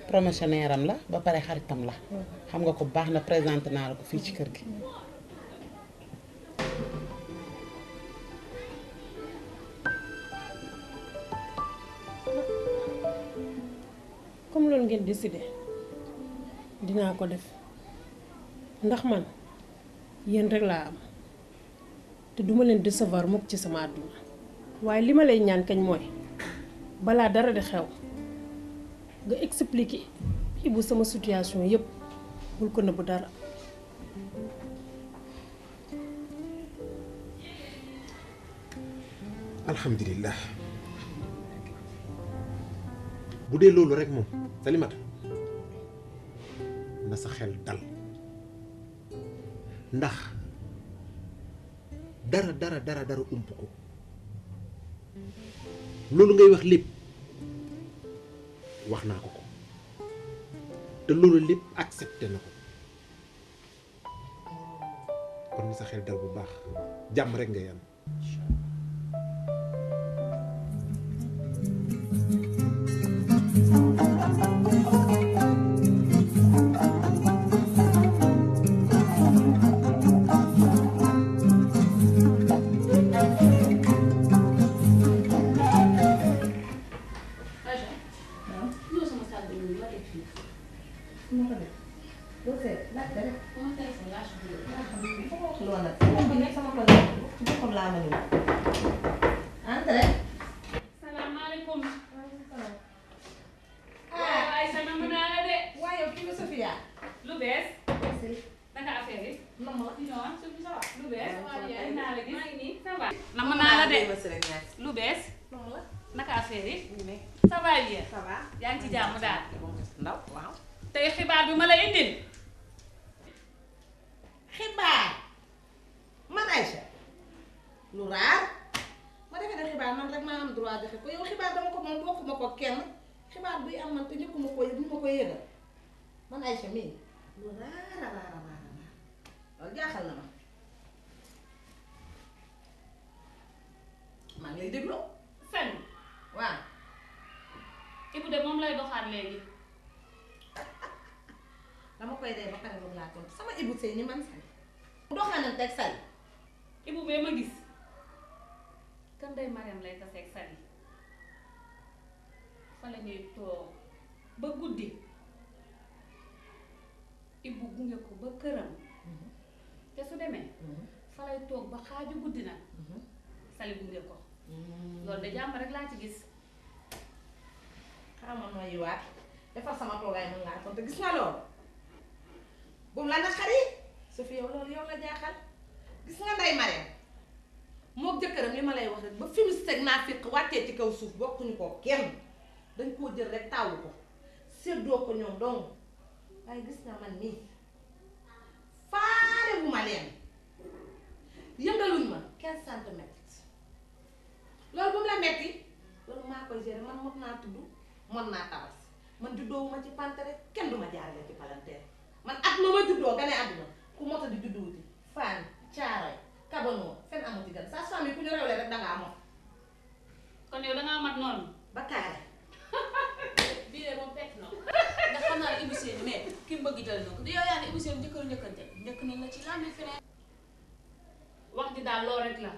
promotionnaire am la ba pare xaritam la xam nga ko baax na présenté naa la ko fii ci kër gi. comme loolu ngeen décidé dinaa ko def ndax man yéen rek laa am te duma leen décevoir mukk ci sama àdduna waaye li ma lay ñaan kañ mooy balaa dara di xew nga expliquer Ibu sama situation yépp bul ko nëbbu dara. alhamdulillah bu dee loolu rek moom Salimata na sa xel dal ndax dara ump ko loolu ngay wax lépp wax naa ko te loolu lépp accepté na ko kon na sa xel dal bu baax jàmm rek ngay am. salaamaaleykum. ay sama mën naa la de. waaye yow kii la Sofia. lu bees. naka affaire yi. non Sophie ça va. lu bees. ay naa la gis. maa ngi nii ça va. na mën naa la de. lu bees. naka affaire yi. ça va bien. ça va. yaa ngi ci jàmm daal. ndaw waaw. tey xibaar bi ma la indil. xibaar man Aïcha lu raar ma defee ne xibaar man rek maa am droit joxe ko yow xibaar dama ko moom bokkuma ko kenn xibaar buy am man te njëkkuma ko yëg ñu ma koy yëgal man Aïcha mii lu raar loolu jaaxal na ma maa ngi lay déglu fen waaw Ibu de moom lay doxaat léegi. dama koy dee ba pare moom laa tontu sama Ibu sëy ni man Sali doxaanante ak Sali Ibu bee ma gis kan day Mariam lay taseeg Sali fa la ñuy toog ba guddi Ibu gunge ko ba këram te su demee fa lay toog ba xaaju guddi nag Sali gunge ko loolu de jàmm rek laa ci gis. xamal ma yiwaat defar sama toogaay mën ngaa tontu gis nga loolu bu mu la naqari su fi yow loolu yow la jaaxal gis nga Ndeye Mariam moo jëkkëram li ma lay wax rek ba fi mu seg naa fiq wàccee ci kaw suuf bokkuñu ko kenn dañ koo jël rek taawu ko séddoo ko ñoom dong waaye gis nga man nii faale bu ma leen yëngaluñ ma 15 centimètres loolu bu mu la metti loolu maa koy gérer man mot naa tudd mën naa tabas man juddoo ma ci pantere kenn du ma jaarale ci palanteer man at ma ma juddoo gane àdduna ku mota di judduwuti Faan Caaroy Kabanoo fenn amu ci gan saa su amee ku ñu rewle rek dangaa moom kon yow dangaa mat noonu ba kaare bii de moom fekk na ndax xam naa ne Ibou Sène mais ki mu bëgg jël na ko du yow yaa ne Ibou Sène njëkkëru njëkkante njëkk nañ la ci lambi feneen wax ji daal loolu rek la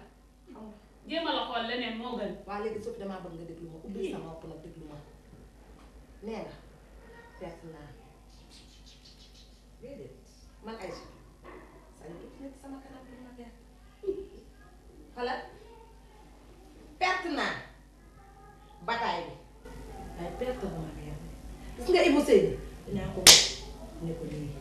jéem a la xool leneen moo gën waa léegi suuf damaa bëgg nga déglu ma ubbi sama nopp nag déglu ma nee nga perte naa déedéet man ay sali tuuti nekk sama kanam bi ma perte xala perte naa bataay bi waaye perte bu ma perte gis nga Ibou Sène dinaa ko ne ko lii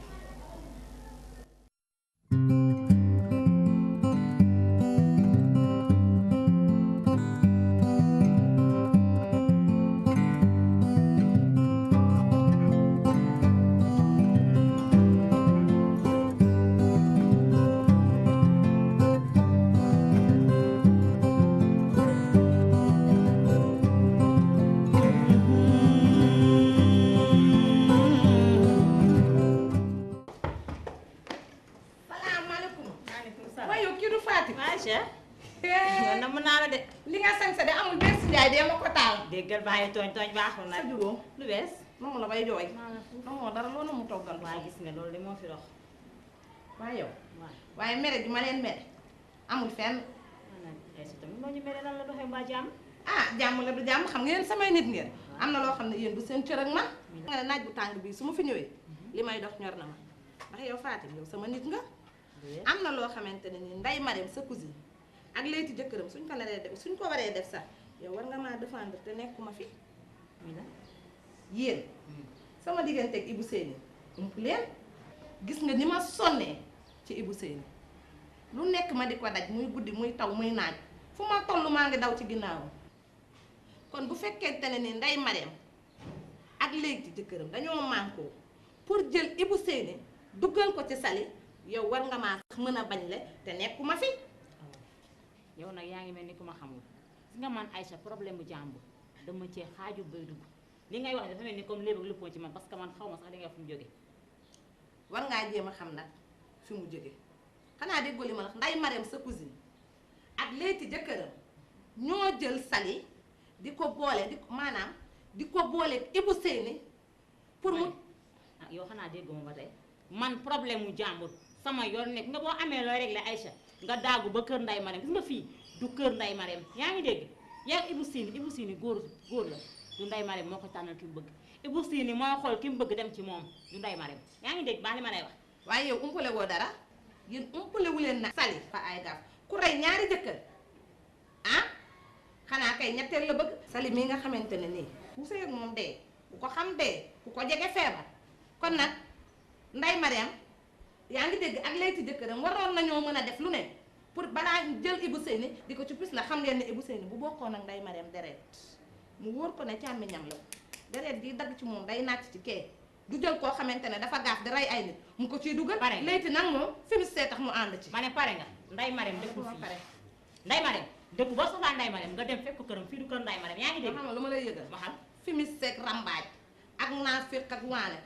déggal bàyyi tooñ baaxul nag. sa juróom lu bees. noonu la bay jooy. moo dara loolu mu toggal. waaye gis nga loolu de moo fi dox. waaye yow. waaye mere gi ma leen mere amul fenn. est-ce que tamit moo ñu mere lan la doxee mbaa jàmm. ah jàmm la du jàmm xam ngeen samay nit ngeen. am na loo xam ne yéen du seen cër ak man. nga ne naaj bu tàng bii su ma fi ñëwee. li may dox ñor na ma ndax yow Fatim yow sama nit nga. am na loo xamante ne ni Ndeye Marème sa cousine ak léegi jëkkëram suñ ko naree def suñ ko waree def sax yow war nga maa défendre te nekkuma fi. yéen sama diggante ak Ibou Sène ump leen gis nga ni ma sonnee ci Ibou Sène lu nekk ma di ko daj muy guddi muy taw muy naaj fu ma toll maa ngi daw ci ginnaawam kon bu fekkente ne ni Ndeye Marème ak léegi jëkkëram dañoo mànkoo pour jël Ibou Sène duggal ko ci sali yow war nga maa sax mën a bañ le te nekkuma fi. yow nag yaa ngi mel ni ku ma xamul gis nga man Aïcha problème bu jàmbur dama cee xaaju bay dugg li ngay wax dafa mel ni comme léegi ak lëppoo ci man parce que man xaw ma sax li ngay wax fu mu jógee. war ngaa jéem a xam nag fi mu jógee xanaa déggoo li ma wax Ndeye Marème sa cousine ak léegi jëkkëram ñoo jël sali di ko boole di ko maanaam di ko boole Ibou Sène pour mu. ah yow xanaa déggoo ma ba tey man problème mu jàmbur sama yoon nekk nga boo amee looy réglé Aïcha nga daagu ba kër Ndeye Marème gis nga fii du kër Ndeye Marème yaa ngi dégg yaa Ibou Sène góor la du Ndeye Marème moo ko tànnal ki mu bëgg Ibou Sène mooy xool ki mu bëgg dem ci moom du Ndeye Marème yaa ngi dégg baax li ma lay wax. waaye yow umpale woo dara yéen umpale wu leen nag sali fa ay gaaf ku rey ñaari jëkkër ah xanaa kay ñetteel la bëgg. sali mii nga xamante ne nii ku sëy ak moom dee ku ko xam dee ku ko jege feebar kon nag Ndeye Marème yaa ngi dégg ak léegi jëkkëram waroon nañoo mën a def lu ne pour balaa jël Ibou Sène di ko ci pis la xam ngeen ne Ibou Sène bu bokkoon ak Ndeye Marème deret mu wóor ko ne càmmiñam la deret di dagg ci moom day nàcc ci kee du jël koo xamante ne dafa gaaf di rey ay nit mu ko ciy dugal. pare léegi nag moom fi mu see tax mu ànd ci. ma ne pare nga Ndeye Marème dëkku fii pare Ndeye Marème dëkku boo soxlaa Ndeye Marème nga dem fekk ko këram fii du kër Ndeye Marème yaa ngi dégg. xam nga lu ma lay yëgal waxal fi mu seeg rambaaj ak naa fekk ak waane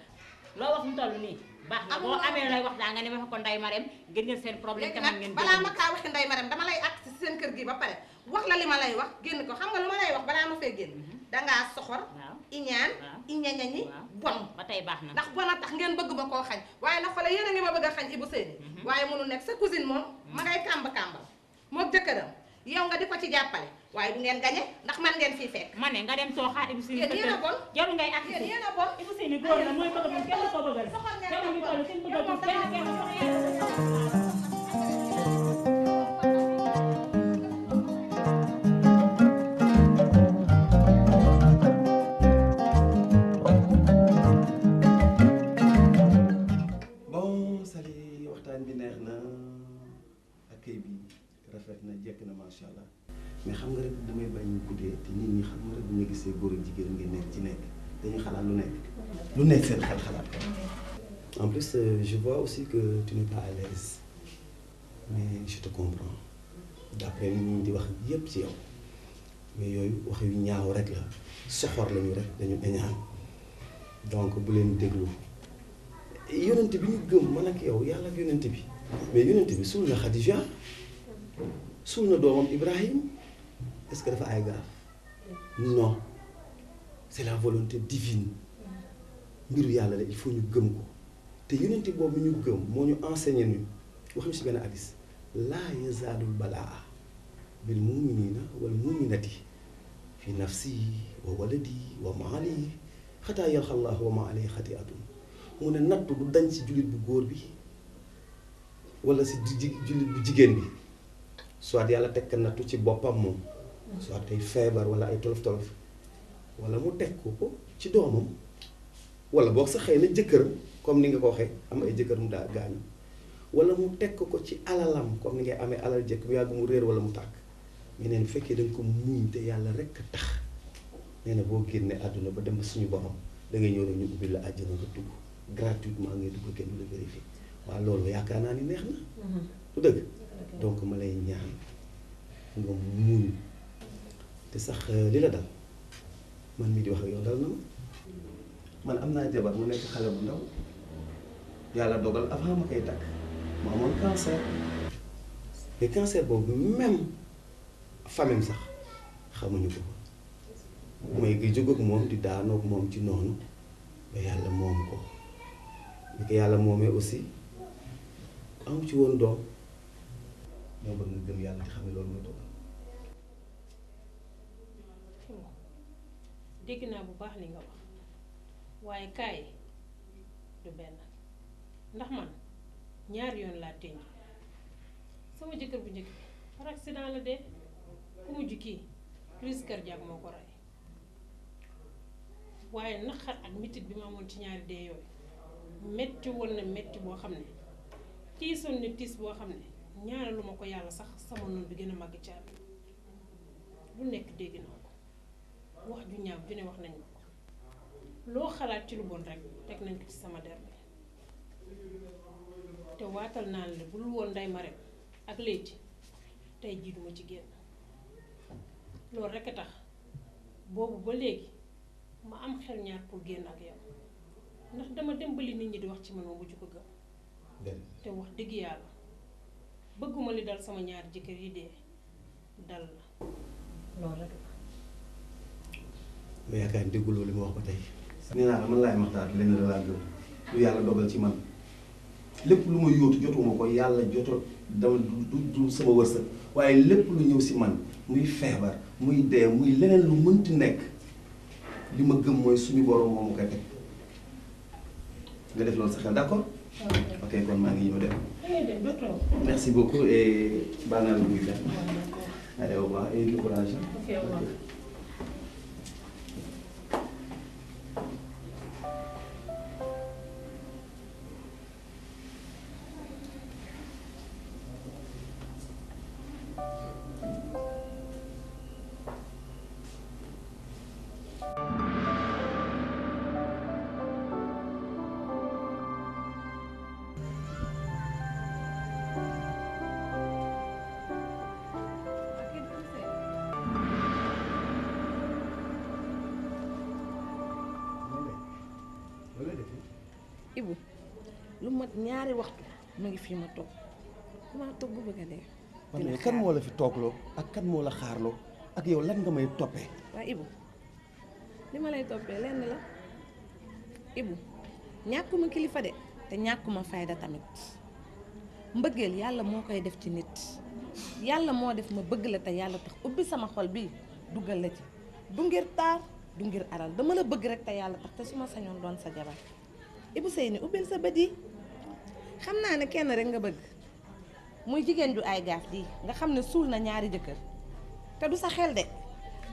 loo wax mu toll nii baax na boo amee lay wax daa nga ne ma ko Ndeye Marème ngeen ngeen seen problème te man ngeen balaa ma kaa waxi Ndeye Marème dama lay ak si seen kër gi ba pare wax la li ma lay wax génn ko xam nga lu ma lay wax balaa ma fee génn dangaa soxor iñaan iñañañi bon ba tey baax na ndax bon a tax ngeen bëgg ma koo xañ waaye na xole yéen a ngi ma bëgg a xañ Ibou Sène waaye mënu nekk sa cousine moom ma ngay kàmb-kàmbal moom jëkkëram yow nga di ko ci jàppale waaye du ngeen gañe ndax man ngeen fii fekk ma ne nga dem too xaar Ibou Sène yéen a bon jarul ngay ak yéen a bon Ibou Sène góor la mooy bëgg moom kenn ko bëggal jamono ñu toll kenn bëggal kenn bon Sali waxtaan bi neex na accueil bi rafet na jekk na macha allah mais xam nga rek damay bañ guddee te nit ñi xam nga rek bu ñu gisee góor ak jigéen ngeen nekk ci nekk dañuy xalaat lu nekk seen xel xalaat ko. En plus je vois aussi que tu n'es pas à l'aise mais je te comprends d'après li ñu di wax yépp ci yow mais yooyu wax yu ñaaw rek la soxor lañu rek dañu ñaan donc bu leen déglu yonent bi ñu gëm man ak yow yàlla ak yonent bi mais yonent bi suul na Khadija suul na doomam Ibrahim est-ce que dafa ay gaaf non c'est la volonté divine mbiru yàlla la il faut ñu gëm ko te yonent boobu ñu gëm moo ñu enseigné ñu wax ñu si benn hadis laa yazaalul balaa bil muminina wal muminati fi nafsi wa waladi wa maali xataa yalxallahu wa ma alayhi xatiatun mu ne nattu du dañ si jullit bu góor bi wala si jullit bu jigéen bi soit yàlla teg ko nattu ci boppam moom soit ay feebar wala ay tolof-tolof wala mu teg ko ci doomam wala boog sa xëy na jëkkëram comme ni nga ko waxee am ay jëkkër mu daa gaañu wala mu teg ko ci alalam comme ni ngay amee alal jëkk bu yàgg mu réer wala mu tàkk mais neen bu fekkee da nga ko muñ te yàlla rekk tax nee na boo génnee àdduna ba dem ba suñu borom da ngay ñëw rek ñu ubbi la àjjana nga dugg gratuitement ngay dugg kenn du la vérifier waaw loolu yaakaar naa ni neex na du dëgg donc ma lay ñaan nga muñ te sax li la dal man mii di wax ak yow dal na ma man am naa jabar mu nekk xale bu ndaw yàlla dogal avant ma koy takk mu amoon cancer mais cancer boobu même famille sax xamuñu ko mooy gi jóg ak moom di daanoog moom ci noonu ba yàlla moom ko bi ko yàlla moomee aussi amu ci woon doom moo bëgg nga gëm yàlla di xam ne loolu mooy dogal. dégg naa bu baax li nga wax waaye kaay du benn ndax man ñaari yoon laa tënj sama jëkkër bu njëkk bi par accident la dee ku mujj kii crise cardiaque moo ko rey waaye naqar ak mitit bi ma amoon ci ñaari dee yooyu metti woon na metti boo xam ne tiisoon ne tiis boo xam ne ñaanalu ma ko yàlla sax sama noonu bi gën a màgg ci àdduna lu nekk dégg naa ko wax ju ñaaw ju ne wax nañ ma ko loo xalaat ci lu bon rek teg nañ ko ci sama der bi te waatal naa la bu lu woon Ndeye Marème ak Leyti tey jii duma ci génn loolu rekk a tax boobu ba léegi ma am xel ñaar pour génn ak yow ndax dama dem ba li nit ñi di wax ci man ma mujj ko gëm te wax dëgg yàlla bëgguma li dal sama ñaari jëkkër yi dee dal la loolu rekk la. mais yaakaar ni dégguloo li ma wax ba tey. nee naa la man laay maxtaar lenn la laa gëm lu yàlla dogal ci man lépp lu ma yóotu jotuma ko yàlla joto dama du sama wërsëg waaye lépp lu ñëw si man muy feebar muy dee muy leneen lu mënti nekk li ma gëm mooy suñu borom moo ma koy teg nga def loolu sa xel d'accord. ok kon maa ngi ñëw dem. merci beaucoup et baal naa la muy benn. allez au revoir et du courage. ok au revoir. Ibu lu mat ñaari waxtu mu ngi fii ma toog maa toog bu bëgg a dee. mais kan moo la fi toogloo ak kan moo la xaarloo ak yow lan nga may toppee. waaye Ibu li ma lay toppee lenn la Ibu ñàkkuma kilifa de te ñàkkuma fayda tamit mbëggeel yàlla moo koy def ci nit yàlla moo def ma bëgg la te yàlla tax ubbi sama xol bii dugal la ci du ngir taar du ngir alal dama la bëgg rek te yàlla tax te su ma sañoon doon sa jabar. Ibou Seyni ubbil sa bët yi xam naa ne kenn rek nga bëgg muy jigéen ju ay gaaf di nga xam ne suul na ñaari jëkkër te du sa xel de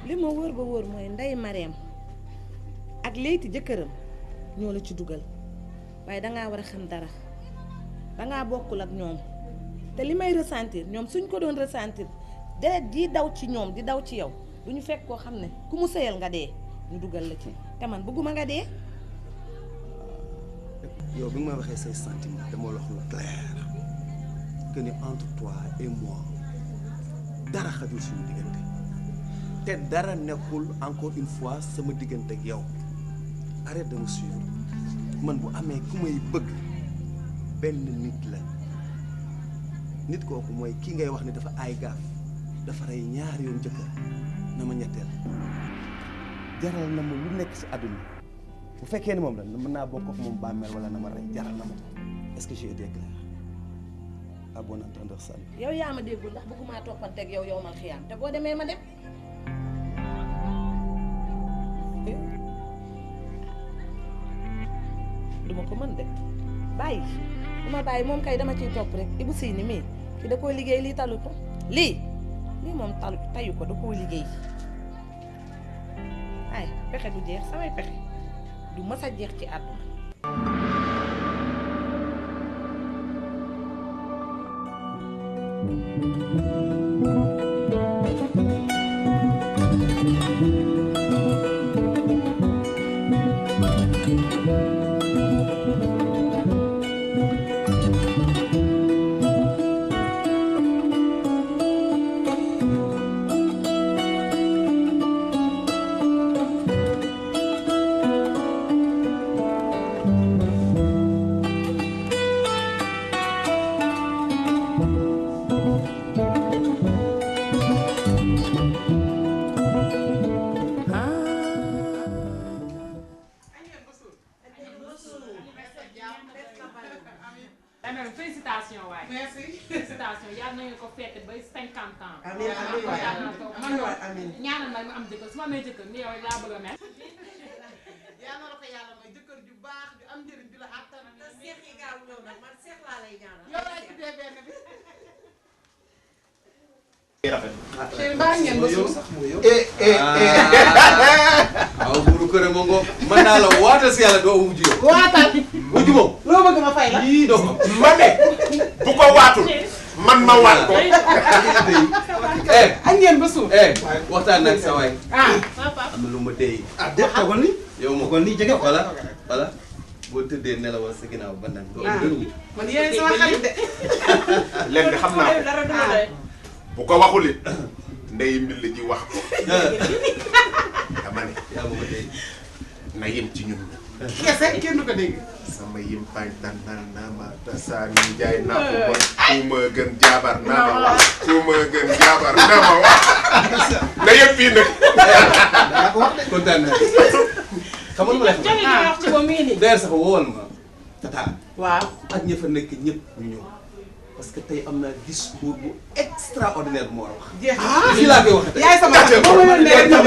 li ma wóor ba wóor mooy Ndeye Marème ak Leyti jëkkëram ñoo la ci dugal waaye dangaa war a xam dara dangaa bokkul ak ñoom te li may ressentir ñoom suñ ko doon ressentir deret di daw ci ñoom di daw ci yow du ñu fekk koo xam ne ku mu sëyal nga dee ñu dugal la ci te man bëgguma nga dee. yow bi nga ma waxee say sentiment dama wax lu clair que ni entre toi et moi dara xajul suñu diggante te dara nekkul encore une fois sama diggante ak yow arrête de me suivre man bu amee ku may bëgg benn nit la nit kooku mooy ki ngay wax ni dafa ay gaaf dafa rey ñaari yoon jëkkër na ma ñetteel jaral na ma lu nekk si àdduna bu fekkee ni moom la mën naa bokk ak moom bàmmeel wala na ma rey jaral na ma ko est-ce que j'ai été clair à bon entendeur Sall. yow yaa ma déggul ndax bëgguma toppanteeg yow yow mal xiyaam te boo demee ma dem. duma ko mën de bàyyi duma bàyyi moom kay dama ciy topp rek Ibou Sini mii ki da koo liggéey lii talu ko lii moom tayu ko da koo liggéey ay pexe du jeex samay pexe du mës a jeex ci àdduna. Félicitations waay. Merci. Félicitations yàlla nañu ko fête bay 50 ans. Amiin amiin waay amiin ñaanal ma am jëkkër su ma amee jëkkër ni yow rek laa bëgg a mel. yàlla na ko yàlla may jëkkër ju baax ju am njëriñ ju la àttan. te seex yi gaaw ñëw nag man seex laa lay ñaanal. yow laay tuddee benn bi. chéri baax ngeen ba suuf. waaw buuru kër ma ngoog mën naa la waatal si yàlla doo wujj yow. waatal. wujj moom. loo bëgg ma fay la. yii doo ko. ma ne bu ko waatul man ma waat ko. añ ngeen ba suuf. waxtaan nag sa waay. papa. am na lu ma téye. ah def toogal ni. yow ma kon ni jege voilà voilà boo tëddee nelawal sa ginnaaw ba nag. man yéen sama xarit de. leen de xam naa ko bu ko waxul it ndey mbill ji wax ko. dama ne. yaa ma ko téye. na yem ci ñun. kese kenn du ko dégg. sama yimpañ tànnal naa ma tasaani njaay naa ko ba ku ma gën jaabar naa ma wax ku ma gën jaabar naa ma wax na yëpp fii nag. kontaan naa xam nga lu ma lay xam. d'ailleurs sax woowal ma tata. waaw ak ña fa nekk ñëpp ñu ñëw parce que tey am naa discours bu extraordinaire bu ma war a wax. jeex fii laa koy waxee. yaay sama xarit boo ma yónnee rek ñëw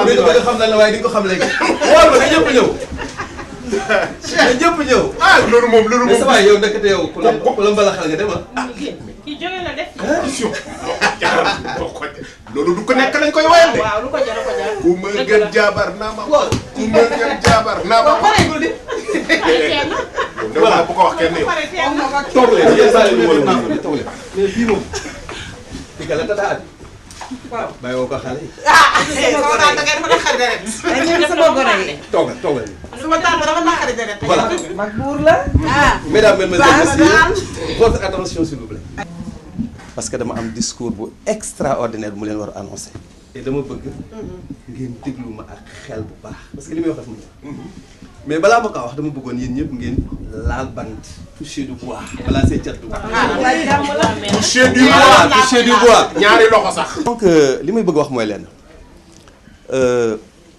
bëgg xam lan la waaye di nga ko xam léegi. wool ma na ñëpp ñëw. na ñëpp ñëw. ah loolu moom mais ça va yow ndekete yow ku la mbalaxal nga dem ah. kii jóge la def. loolu du ko nekk lañ koy woyal de. waaw lu ko jar ko jar. ku ma gën jaabar naa ma wax ku ma gën jaabar naa ma wax. voilà bu ko wax kenn yow. toog leen yéen saa leen wala mu toog leen mais bii moom fii ka la tata at. waaw bàyyi woo ko xale yi. sama tante kay dafa naqari deret. dañu sama gone yi. toogal toogal. sama tante dafa naqari deret. voilà. mag buur la. mesdames, mesdemoiselles, messieurs, votre attention s'il vous plaît. parce que dama am discours bu extraordinaire bu mu leen war a annoncer. et dama bëgg ngeen déglu ma ak xel bu baax parce que li may wax dafa mu mais balaa ma ko wax dama bëggoon yéen ñëpp ngeen laal bant toucher du bois balaa see cat du toucher du bois toucher du bois ñaari loxo sax. donc li may bëgg wax mooy lenn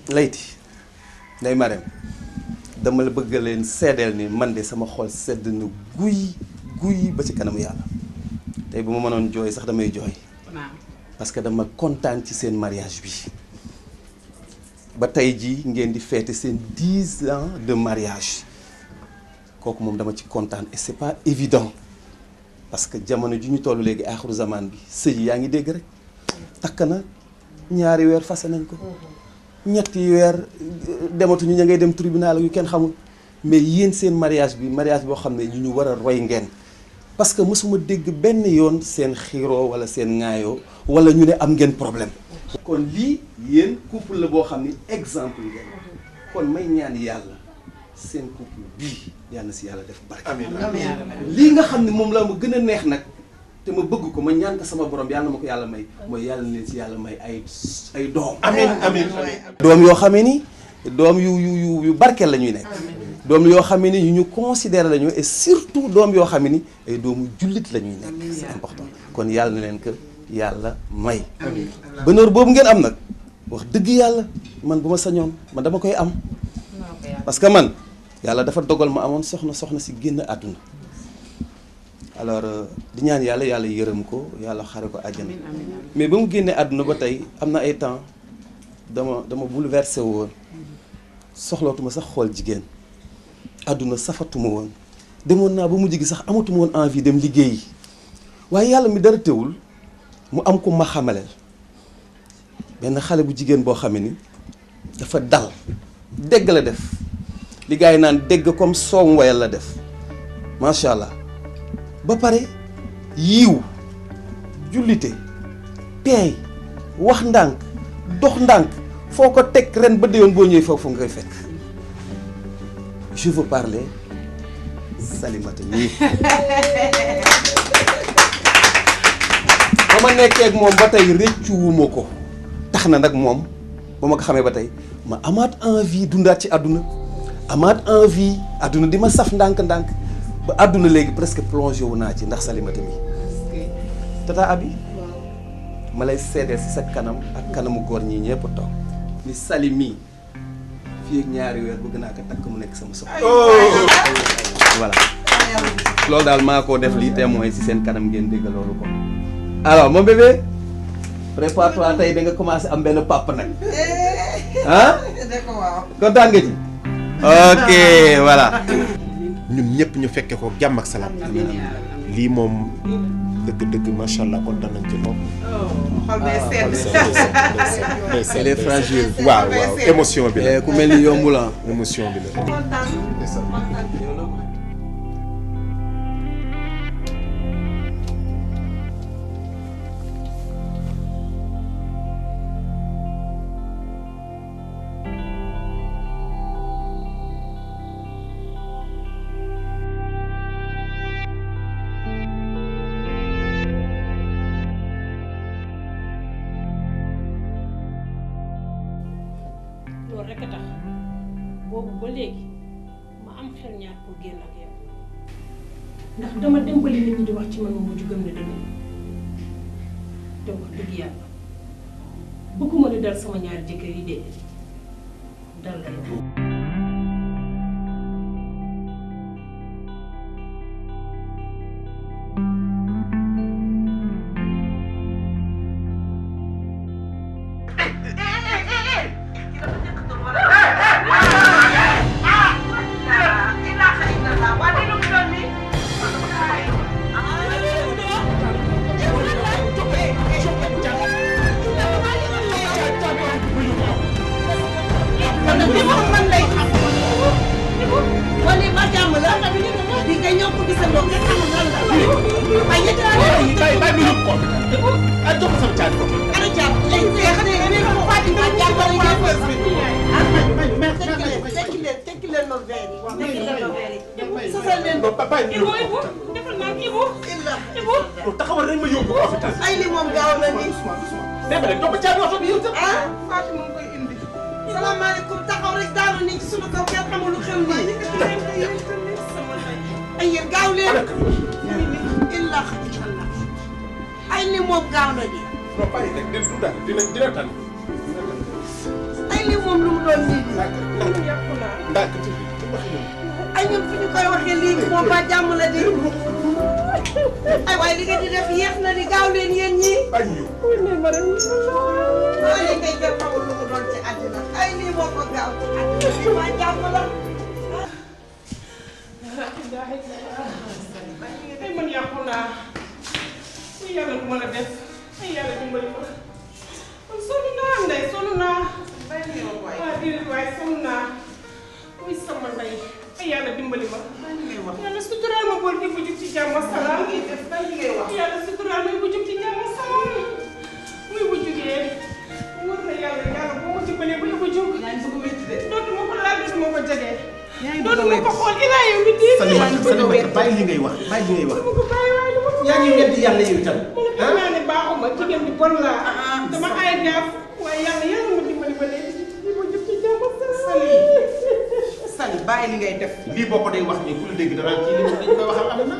Layti Ndeye Marème dama la bëgg leen seedeel ni man de sama xol sedd na guy ba ci kanamu yàlla tey bu ma mënoon jooy sax damay jooy parce que dama kontaan ci seen mariage bi ba tey jii ngeen di fêter seen 10 ans de mariage kooku moom dama ci kontaan et c'est pas évident parce que jamono ji ñu toll léegi aaxiru zaman bi sëy yaa ngi dégg rek takk na ñaari weer fase nañ ko ñetti weer dematuñu ña ngay dem tribunal yu kenn xamul mais yéen seen mariage bi boo xam ne ñu war a roy ngeen parce que mosuma dégg benn yoon seen xiiroo wala seen ŋaayoo wala ñu ne am ngeen problème. kon lii yéen couple la boo xam ni exemple ngeen kon may ñaan yàlla seen couple bii yàlla na si yàlla def barke. lii nga xam ne moom la ma gën a neex nag te ma bëgg ko ma ñaan ko sama borom yàlla na ma ko yàlla may mooy yàlla na leen si yàlla may ay doom. amiin amiin doom yoo xamee ni doom yu barkeel la ñuy nekk. doom yoo xam ne ñu considéré la ñu et surtout doom yoo xam ni ay doomu jullit la ñuy nekk c'est important kon yàlla na leen que yàlla may. bonheur boobu ngeen am nag wax dëgg yàlla man bu ma sañoon man dama koy am. parce que man yàlla dafa dogal ma amoon soxna si génn àdduna alors di ñaan yàlla yërëm ko yàlla xare ko àjjana mais ba mu génnee àdduna ba tey am na ay temps dama bouleversé woon soxlootuma sax xool jigéen. àdduna safatuma woon demoon naa ba mujj gi sax amatuma woon envie dem liggéeyi waaye yàlla mi dara teewul mu am ko ma xamaleel benn xale bu jigéen boo xam ni dafa dal dégg la def li gars yi naan dégg comme soom wayal la def macha allah ba pare yiiw jullite teey wax ndànk dox ndànk foo ko teg ren ba déyoon boo ñëwee foofu nga koy fekk. je veux parler Salimata nii ba ma nekkee ak moom ba tey rëccuwuma ko tax na nag moom ba ma ko xamee ba tey ma amaat envie dundaat ci àdduna amaat envie àdduna di ma saf ndànk-ndànk ba àdduna léegi presque plongé wu naa ci ndax Salimata mi tata Abi ma lay seedeel si sa kanam ak kanamu góor ñi ñëpp toog ni Sali mii fii ak ñaari weer bëgg naa ko takk mu nekk sama soxna. voilà loolu daal maa ko def lii témoin si seen kanam ngeen dégg loolu ko alors mon bébé prépare-toi tey da nga commencé am benn papa nag ah kontaan nga ci ok voilà ñun ñëpp ñu fekke ko jàmm ak salaam lii moom dëgg macha allah kontaan nañ ci lool. xol bee sedd. il est fragile. waaw émotion bi la. ku mel ni yomb la. émotion bi la. loolu rekk a tax boobu ba léegi ma am xel ñaar pour génn ak yow ndax dama dimbali nit ñi di wax ci man ma mujj gëm ne dëgg te wax dëgg yàlla bëgguma li dal sama ñaari jëkkër yi de dal la yow. taxawal rek ma yóbbu ko hôpital. ay li moom gaaw na ni. dégg nga topp caabi oto bi yow tam. ah Fatou mu ngi koy indi. salaamaaleykum taxaw rek daanu nii ci sunu kaw kenn xamul lu xew nii. ay yéen gaaw leen. illa xajallah. ay li moom gaaw na ni. non bàyyi rek du dara dina tànn. ay li moom lu mu doon nii. ndànk ci ay ñun fi ñu koy waxee lii moom ba jàmm la di. ay waaye li nga di def yéex na di gaaw leen yéen ñii. waaye ngay jël xamul lu mu doon ci àddina ay lii moo ko gaaw ci àddina lii maa jàmm la. ay man yàqu naa ay yàlla du ma la def ay yàlla dimbali ma sonn naa ndey sonn naa. waaw déedéet waaye sonn naa muy sama ndey ay yàlla dimbali ma. yàlla suturaal ma bool di mujj ci jàmm ak salaam. li ngay wax yàlla suturaal muy bu jug ci jàmm ak salaam muy bu jugee wër na yàlla boo ko dimbalee ba bu jug. yaa ngi bëgg a wécc de. dootuma ko laal dootuma ko jege. yaa ngi bëgg a wécc dootuma ko xool ilaa yow mi diir. Salimata bàyyi li ngay wax bàyyi li ngay wax. yaa ngi weddi yàlla yow itam. xam naa ne baaxuma jigéen bi bon laa. dama ay gaaf waaye yàlla ma dimbali ba léegi li ma jug ci jàmm ak salaam. Sali bàyyi li ngay def. lii boo ko day wax nii ku la dégg danaa kii li dañ koy waxal am na.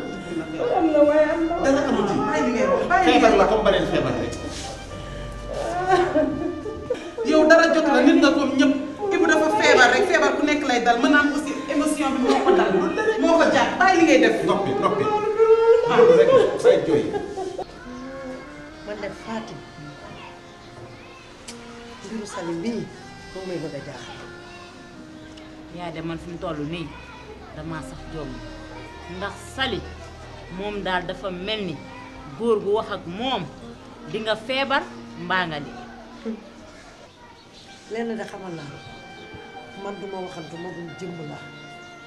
am na waaye am na. dara amul ci. bàyyi li ngay wax bàyyi li ngay feebar la comme beneen feebar rek. yow dara jot la nit nga comme ñëpp Ibou dafa feebar rek feebar ku nekk lay dal mën naa am aussi émotion bi moo ko dal moo ko jàpp bàyyi li ngay def. noppi rek bàyyi jooy. man de Fatim mbiru Sali mii moom may bëgg a jaaxal. yaa de man fi mu toll nii damaa sax joom ndax Sali moom daal dafa mel ni góor gu wax ak moom di nga feebar mbaa nga dee. lenn de xamal naa man duma waxantu ma dul jëmb la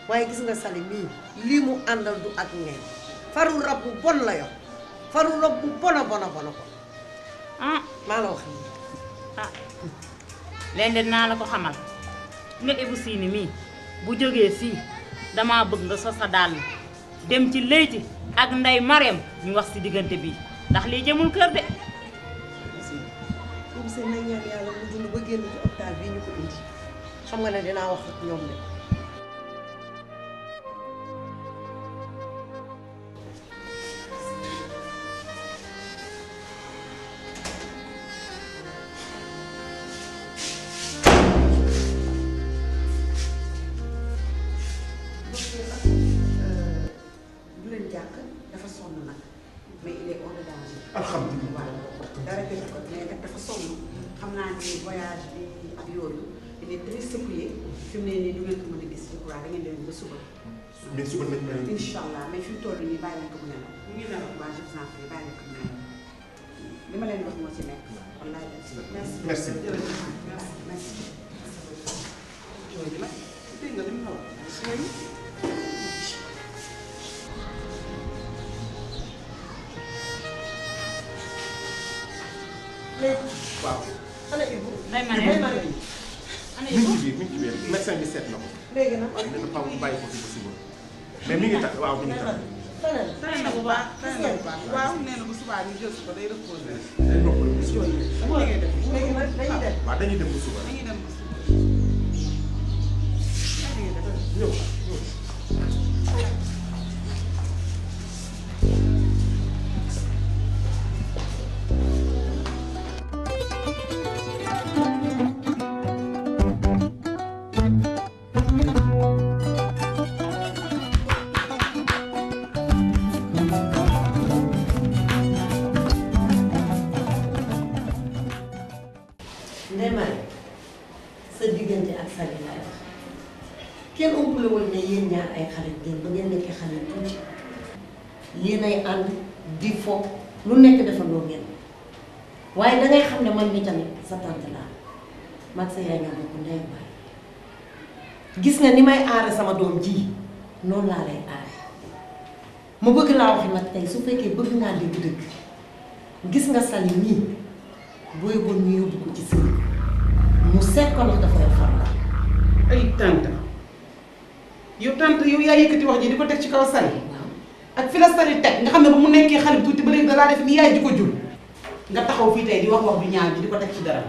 waaye gis nga Sali mii lii mu àndal du ak ngeen faru rab bu bon la yor faru rab bu bona bona bona ko maa la wax nii leen de naa la ko xamal nga Ibou Sini mii bu jógee fii damaa bëgg nga sos sa dàll dem ci Leyti ak Ndey Mareem ñu wax ci diggante bii ndax lii jëmul kër de. Ibou Sini nañ ñaan yàlla mu dund ba génn ci hôpital bii ñu ko indi xam nga ne dinaa wax ak ñoom de. du leen jàkk dafa sonn nag mais il est hors de danger. alhamdulilah dara jot ko mais nag dafa sonn xam naa ni voyage bi ak yooyu il est très secoué fi mu ne nii du ngeen ko mën a gis ci courant da ngeen dem ba suba. mais suba nañ mel. incha allah mais fi mu toll nii bàyyi leen ko mu nelaw. mu ngi nelaw waaw je vous en prie bàyyi leen ko mu nelaw li ma leen wax moo ci nekk. wallaay merci. merci jërëjëf merci. jooju nag dégg nga li mu la wax. léegi waaw. ana Ibou. Ndey Mareem ana mi ngi ci biir médecin bi seet na ko. léegi nag. waaw nee na Pape bàyyi ko fi ba suba mais mi ngi tax waaw mi ngi tax. tane na bu baax tane na bu baax waaw nee na bu subaa ñu jël ko day reposé. day noppalu ba suba. léegi nag dañuy dem. waaw dañuy dem ba suba. dañuy dem ba suba. ñëw. Ndey Mareem sa diggante ak Sali laay wax kenn umpule woon ne yéen ñaar ay xarit ngeen ba ngeen nekkee xarit tuuti yéen ay ànd di fo lu nekk defandoo ngeen waaye dangay xam ne man mi tamit sa tante laa mag sa yaay ñoo bokk ndey baay gis nga ni may aare sama doom ji noonu laa lay aare ma bëgg laa wax nag tey su fekkee bëgg ngaa dégg dëgg gis nga Sali nii booy bon ñu yóbbu ko ci sëy mu seet ko ndax dafa far la ay tante yow tante yow yaa yëkkati wax ji di ko teg ci kaw Sali ak fi la Sali teg nga xam ne ba mu nekkee xale tuuti ba léegi da laa def ni yaay di ko jur nga taxaw fii tey di wax wax bi ñaaw ji di ko teg ci dara.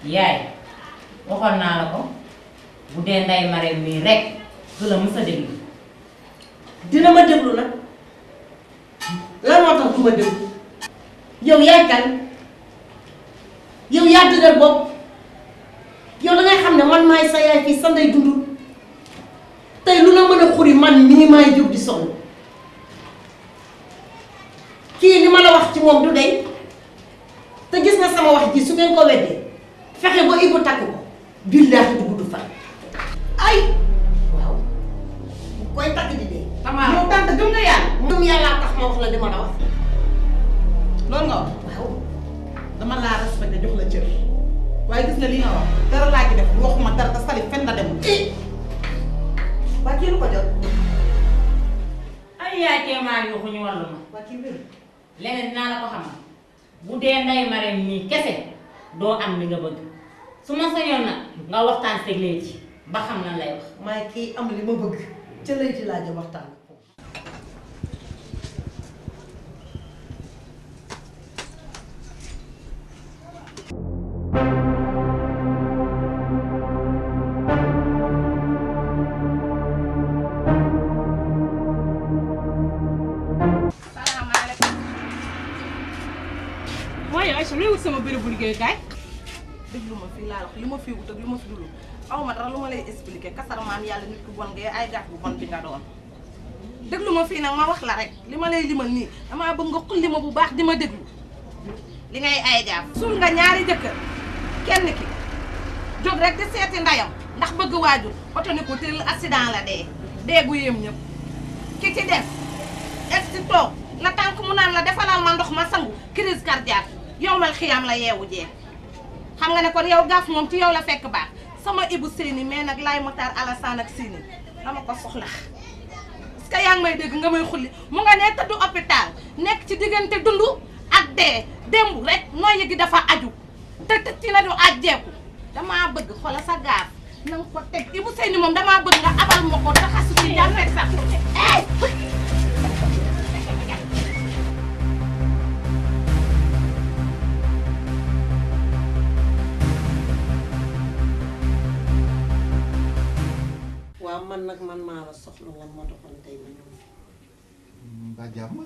yaay waxoon naa la ko bu dee Ndey Mareem mii rek du la mës a déglu. dina ma déglu nag lan moo tax du ma déglu yow yaay kan yow yaa dëgër bopp yow dangay xam ne man maay sa yaay fii sa ndey dund tey lu la mën a xuri man mii maay jóg di sonn kii li ma la wax ci moom du dey te gis nga sama wax ji su ngeen ko weddee fexe ba Ibou takk ko billaahi du gudd fan ay waaw bu koy takk di dee yow tante gëm nga yàlla. moom yàllaa tax ma wax la li ma la wax loolu nga wax. waaw dama laa respecté jox la cër waaye gis nga li nga wax dara laa ci def waxuma dara te Sali fen la demul. waa kii lu ko jot maa yuuxu ñu wallu ma leneen dinaa la ko xamal bu dee Ndeye Marème nii kese doo am li nga bëgg su ma sañoon nag nga waxtaan teg léegi ba xam lan lay wax. maay kii am li ma bëgg ca lay ci laaj waxtaan. sama bërëbu liggéeyukaay. déglu ma fii laa wax li ma fi wut ak li ma fi dul aw ma dara lu ma lay expliquer kasarmaan yàlla nit ku bon ngay ay gaaf bu bon bi nga doon. déglu ma fii nag ma wax la rek li ma lay limal nii damaa bëgg nga xulli ma bu baax di ma déglu li ngay ay gaaf. suul nga ñaari jëkkër kenn ki jóg rek di seeti ndayam ndax bëgg waajur oto ni ko tëral accident la dee gu yéem ñëpp ki ci des est si toog la tànk mu naan la defalal ma ndox ma sangu crise cardiaque yow mal xiyaam la yeewu jee xam nga ne kon yow gaaf moom ci yow la fekk baax sama ibu seeni mais nag laay motaar Alassane ak seeni dama ko soxla parce que yaa ngi may dégg nga may xulli mu nga ne tëdd hôpital nekk ci diggante dund ak dee démb rek nooy gi dafa aju te tëj na du ajjeeku damaa bëgg xoola sa gaaf na nga ko teg ibu seeni moom damaa bëgg nga abal ma ko te xasu ci jàmm rek sax waaw man nag man maa la soxla woon moo taxoon tey ma ñëw. ba jàmm.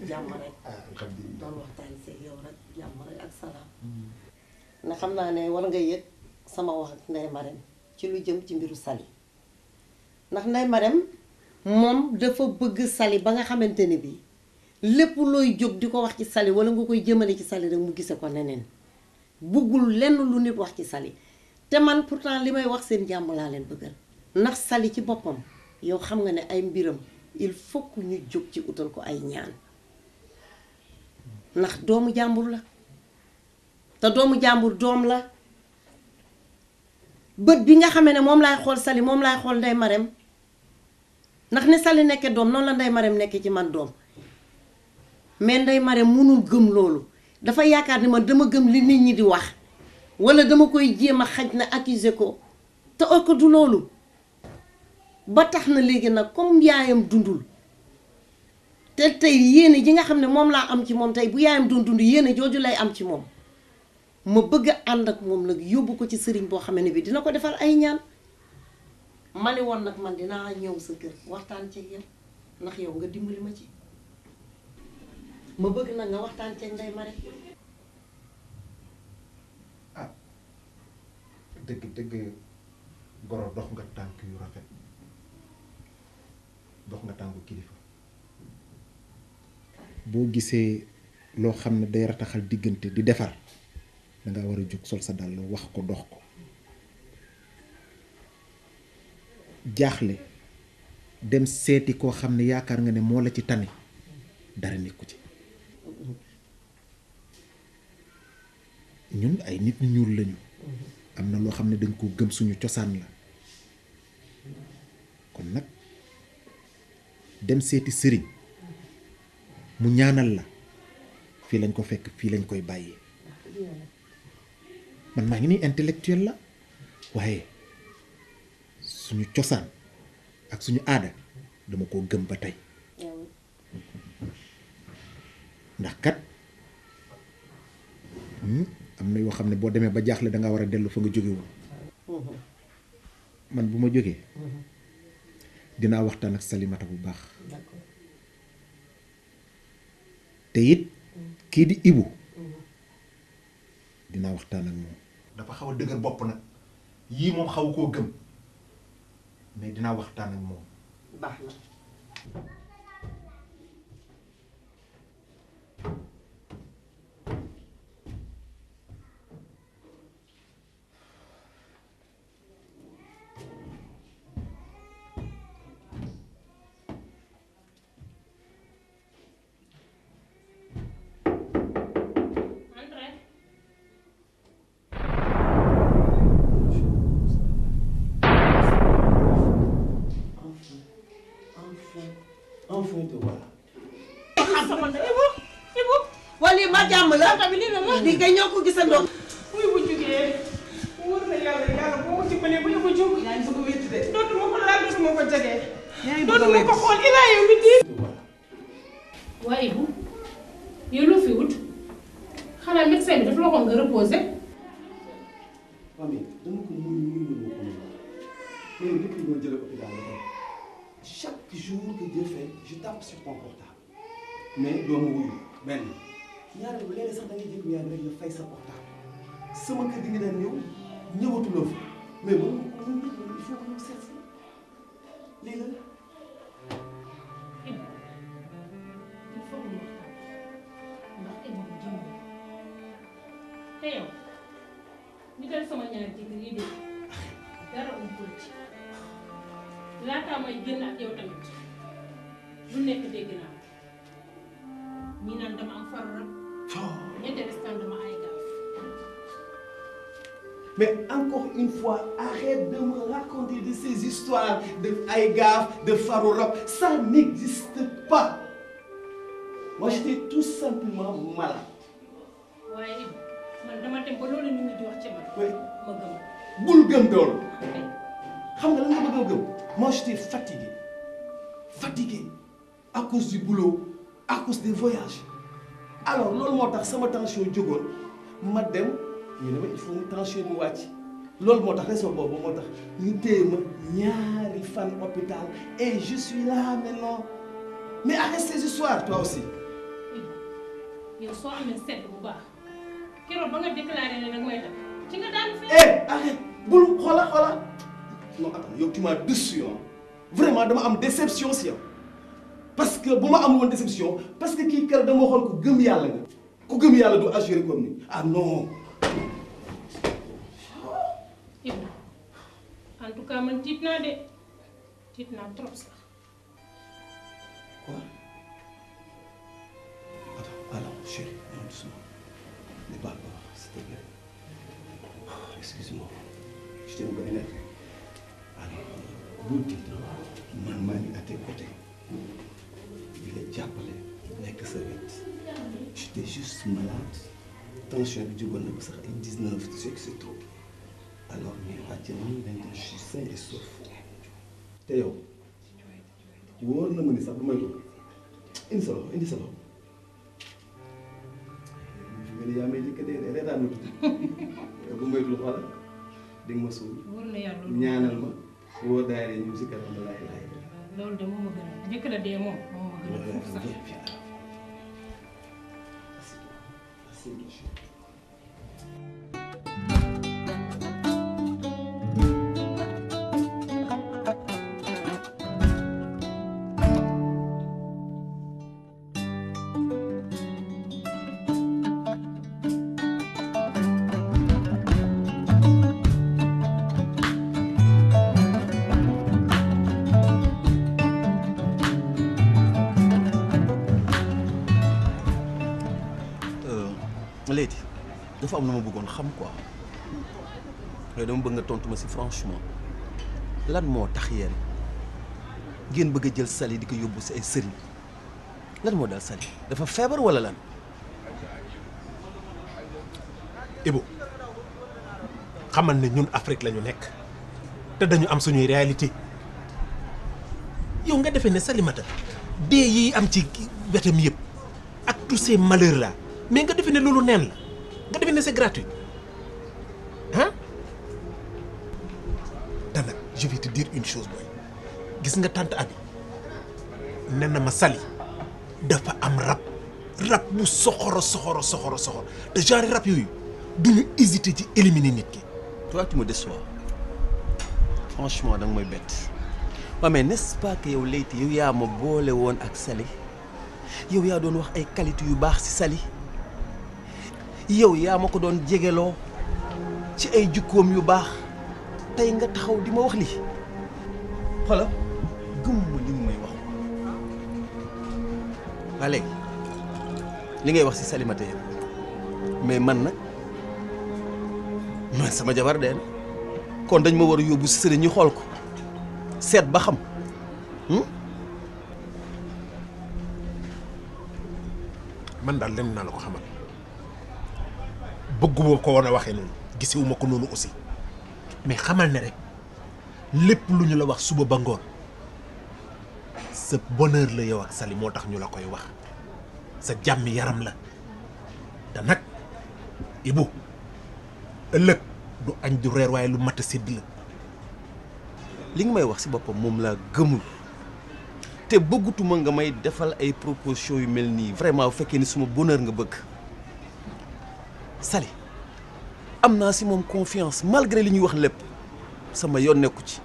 jàmm rek. alhamdulilah doon waxtaan see yow rek jàmm rek ak salaam. na xam naa ne war nga yëg sama wax ak Ndeye Marème ci lu jëm ci mbiru Sali ndax Ndeye Marème moom dafa bëgg Sali ba nga xamante ne bii lépp looy jóg di ko wax ci Sali wala nga koy jëmale ci Sali rek mu gise ko neneen bëggul lenn lu nit wax ci Sali te man pourtant li may wax seen jàmm laa leen bëggal. ndax Sali ci boppam yow xam nga ne ay mbiram il faut que ñu jóg ci utal ko ay ñaan ndax doomu jàmbur la te doomu jàmbur doom la bët bi nga xamee ne moom laay xool Sali moom laay xool Ndeye Marème ndax ne Sali nekkee doom noonu la Ndeye Marème nekkee ci man doom mais Ndeye Marème munul gëm loolu dafa yaakaar ni man dama gëm li nit ñi di wax wala dama koy jéem a xaj na accuser ko te ko du loolu ba tax na léegi nag comme yaayam dundul te tey yéene ji nga xam ne moom laa am ci moom tey bu yaayam doon dund yéene jooju lay am ci moom ma bëgg a ànd ak moom nag yóbbu ko ci sëriñ boo xam ne bi dina ko defal ay ñaan ma ne woon nag man dinaa ñëw sa kër waxtaan ceeg yow ndax yow nga dimbali ma ci ma bëgg nag nga waxtaan ceeg Ndeye Marème. ah dëgg goro dox nga tànk yu rafet dox nga tànku kilifa boo gisee loo xam ne day rataxal diggante di defar danga war a jóg sol sa dàll wax ko dox ko jaaxle dem seeti koo xam ne yaakaar nga ne moo la ci tane dara nekku ci ñun ay nit ñu ñuul lañu am na loo xam ne dañ ko gëm suñu cosaan la kon nag dem seeti sëriñ mu ñaanal la fii lañ ko fekk fii lañ koy bàyyi man maa ngi nii intellectuel la waaye suñu cosaan ak suñu aada dama koo gëm ba tey ndax kat am na yoo xam ne boo demee ba jaaxle danga war a dellu fa nga jóge woon man bu ma jógee dinaa waxtaan ak Salimata bu baax te it kii di Ibu dinaa waxtaan ak moom dafa xaw a dëgër bopp nag yii moom xaw koo gëm mais dinaa waxtaan ak moom baax na jàmm la tamit lii la la di kay ñoo ko gisandoo muy bu jugee wóor na yàlla boo ma dimbalee bu ñu ko jóg yaa ngi bëgg a wétti de dootuma ko laal dootuma ko jege yaa ngi bëgg a dootuma wétti ko xool ilaa yow mi di waaye bu yow loo fi wut xanaa médecin bi dafa la waxoon nga reposé famille dama ko muy mais depuis que je jëlee hôpital chaque jour que Dieu fait je tape sur ton portable mais doo ma wuyu benn ñaareel ba léeg-léeg sax da ngay jël ñaar rek nga fay sa portable sama kër gi nga daan ñëw ñëwatuloo fa mais ba il faut que ñu seet si lii la. il faut que ñu waxtaan ndax ay moom jëm te yow ñu dal sama ñaari jëkkër yi dégg dara umpul ci laataa may génn ak yow tamit lu nekk dégg naa ñi naan dama am faru rab ñetti restant dama ay gaaf Mais encore une fois, arrête de me raconter de ces histoires de Aïgaf, de Farourab. Ça n'existe pas. Moi, j'étais tout simplement malade. waaye man dama dem ba loolu nit ñi di wax ci man. Oui. ma gëm. bul gëm doon. xam nga lan nga bëgg a gëm. Moi, j'étais fatigué. Fatigué. À cause du boulot, à cause des voyages. Alors, loolu moo tax sama tension jógoon ma dem. ñu ne ma il faut mu tension mu wàcc loolu moo tax raison boobu moo tax ñu téye ma ñaari fan hôpital et je suis là maintenant mais arrête ces histoires toi aussi. yow soo amee sedd bu baax keroog ba nga déclaré ne nag mooy tax ci nga daan fee. arrête bul xoola non attends yow tu m'as déçu vraiment dama am déception si yow parce que bu ma am woon déception parce que kii keroog dama waxoon ku gëm yàlla nga ku gëm yàlla du agir comme ni ah non. en tout cas man tiit naa de tiit naa trop sax. Quoi? Attends, alors chérie, non, doucement. N'aie pas peur, s'il te plaît. Excuse-moi, je t'ai un peu énervé. Alors, bul tiit man maa ngi à tes côtés. di la jàppale nekk sa wet. J'étais juste malade. Tension bi jógoon na ba sax ay 19, tu sais que c'est trop. Alors mais wàcc nañu maintenant je suis sain et sauf te yow wóor na ma ni sax bu may toog indi sa loxo indi sa loxo nga ne yaa may jëkk dee reetaan ma tuuti bu may toog xoolal di nga ma suul ñaanal ma woo daayira ñu si kanam la laay loolu de moo ma gën a njëkk la dee moom moo ma gën a foofu sax. Léegi dafa am na ma bëggoon xam quoi yooyu dama bëgg nga tontu ma si franchement lan moo tax yéen ngeen bëgg a jël Sali di ko yóbbu si ay sëriñ lan moo dal Sali dafa feebar wala lan. Ibu xamal ne ñun Afrique la ñu nekk te dañu am suñuy réalité yow nga defee ne Salimata dee yi am ci wetam yëpp ak tous ces malheurs là. mais nga defe ne loolu neen la nga defe ne c'est gratuit ah te nag je vais te dire une chose mooy gis nga tante Abi nee na ma Sali dafa am rab bu soxoro te genre rab yooyu duñu hésiter ci éliminer nit ki. toi tu me déçois franchement danga mooy bett waaw mais n'est-ce pas que yow Leyti yow yaa ma boole woon ak Sali yow yaa doon wax ay qualité yu baax ci Sali. yow yaa ma ko doon jegeloo ci ay jukkoom yu baax tey nga taxaw di ma wax lii xoolal gëm ma li nga may wax waa léegi li ngay wax ci Salimata yëpp mais man nag man sama jabar dee na kon dañ ma war a yóbbu ci sëriñ ñu xool ko seet ba xam man daal lenn naa la ko xamal bëgguma ko woon a waxee noonu gisewuma ko noonu aussi mais xamal ne rek lépp lu ñu la wax suba ba ngoon sa bonheur la yow ak Sali moo tax ñu la koy wax sa jàmmi yaram la te nag Ibou ëllëg du añ du reer waaye lu mat a sédd la. li nga may wax ci boppam moom laa gëmul te bëggatuma nga may defal ay propositions yu mel nii vraiment bu fekkee ni suma bonheur nga bëgg. Sali am naa ci moom confiance malgré li ñuy wax lépp sama yoon nekku ci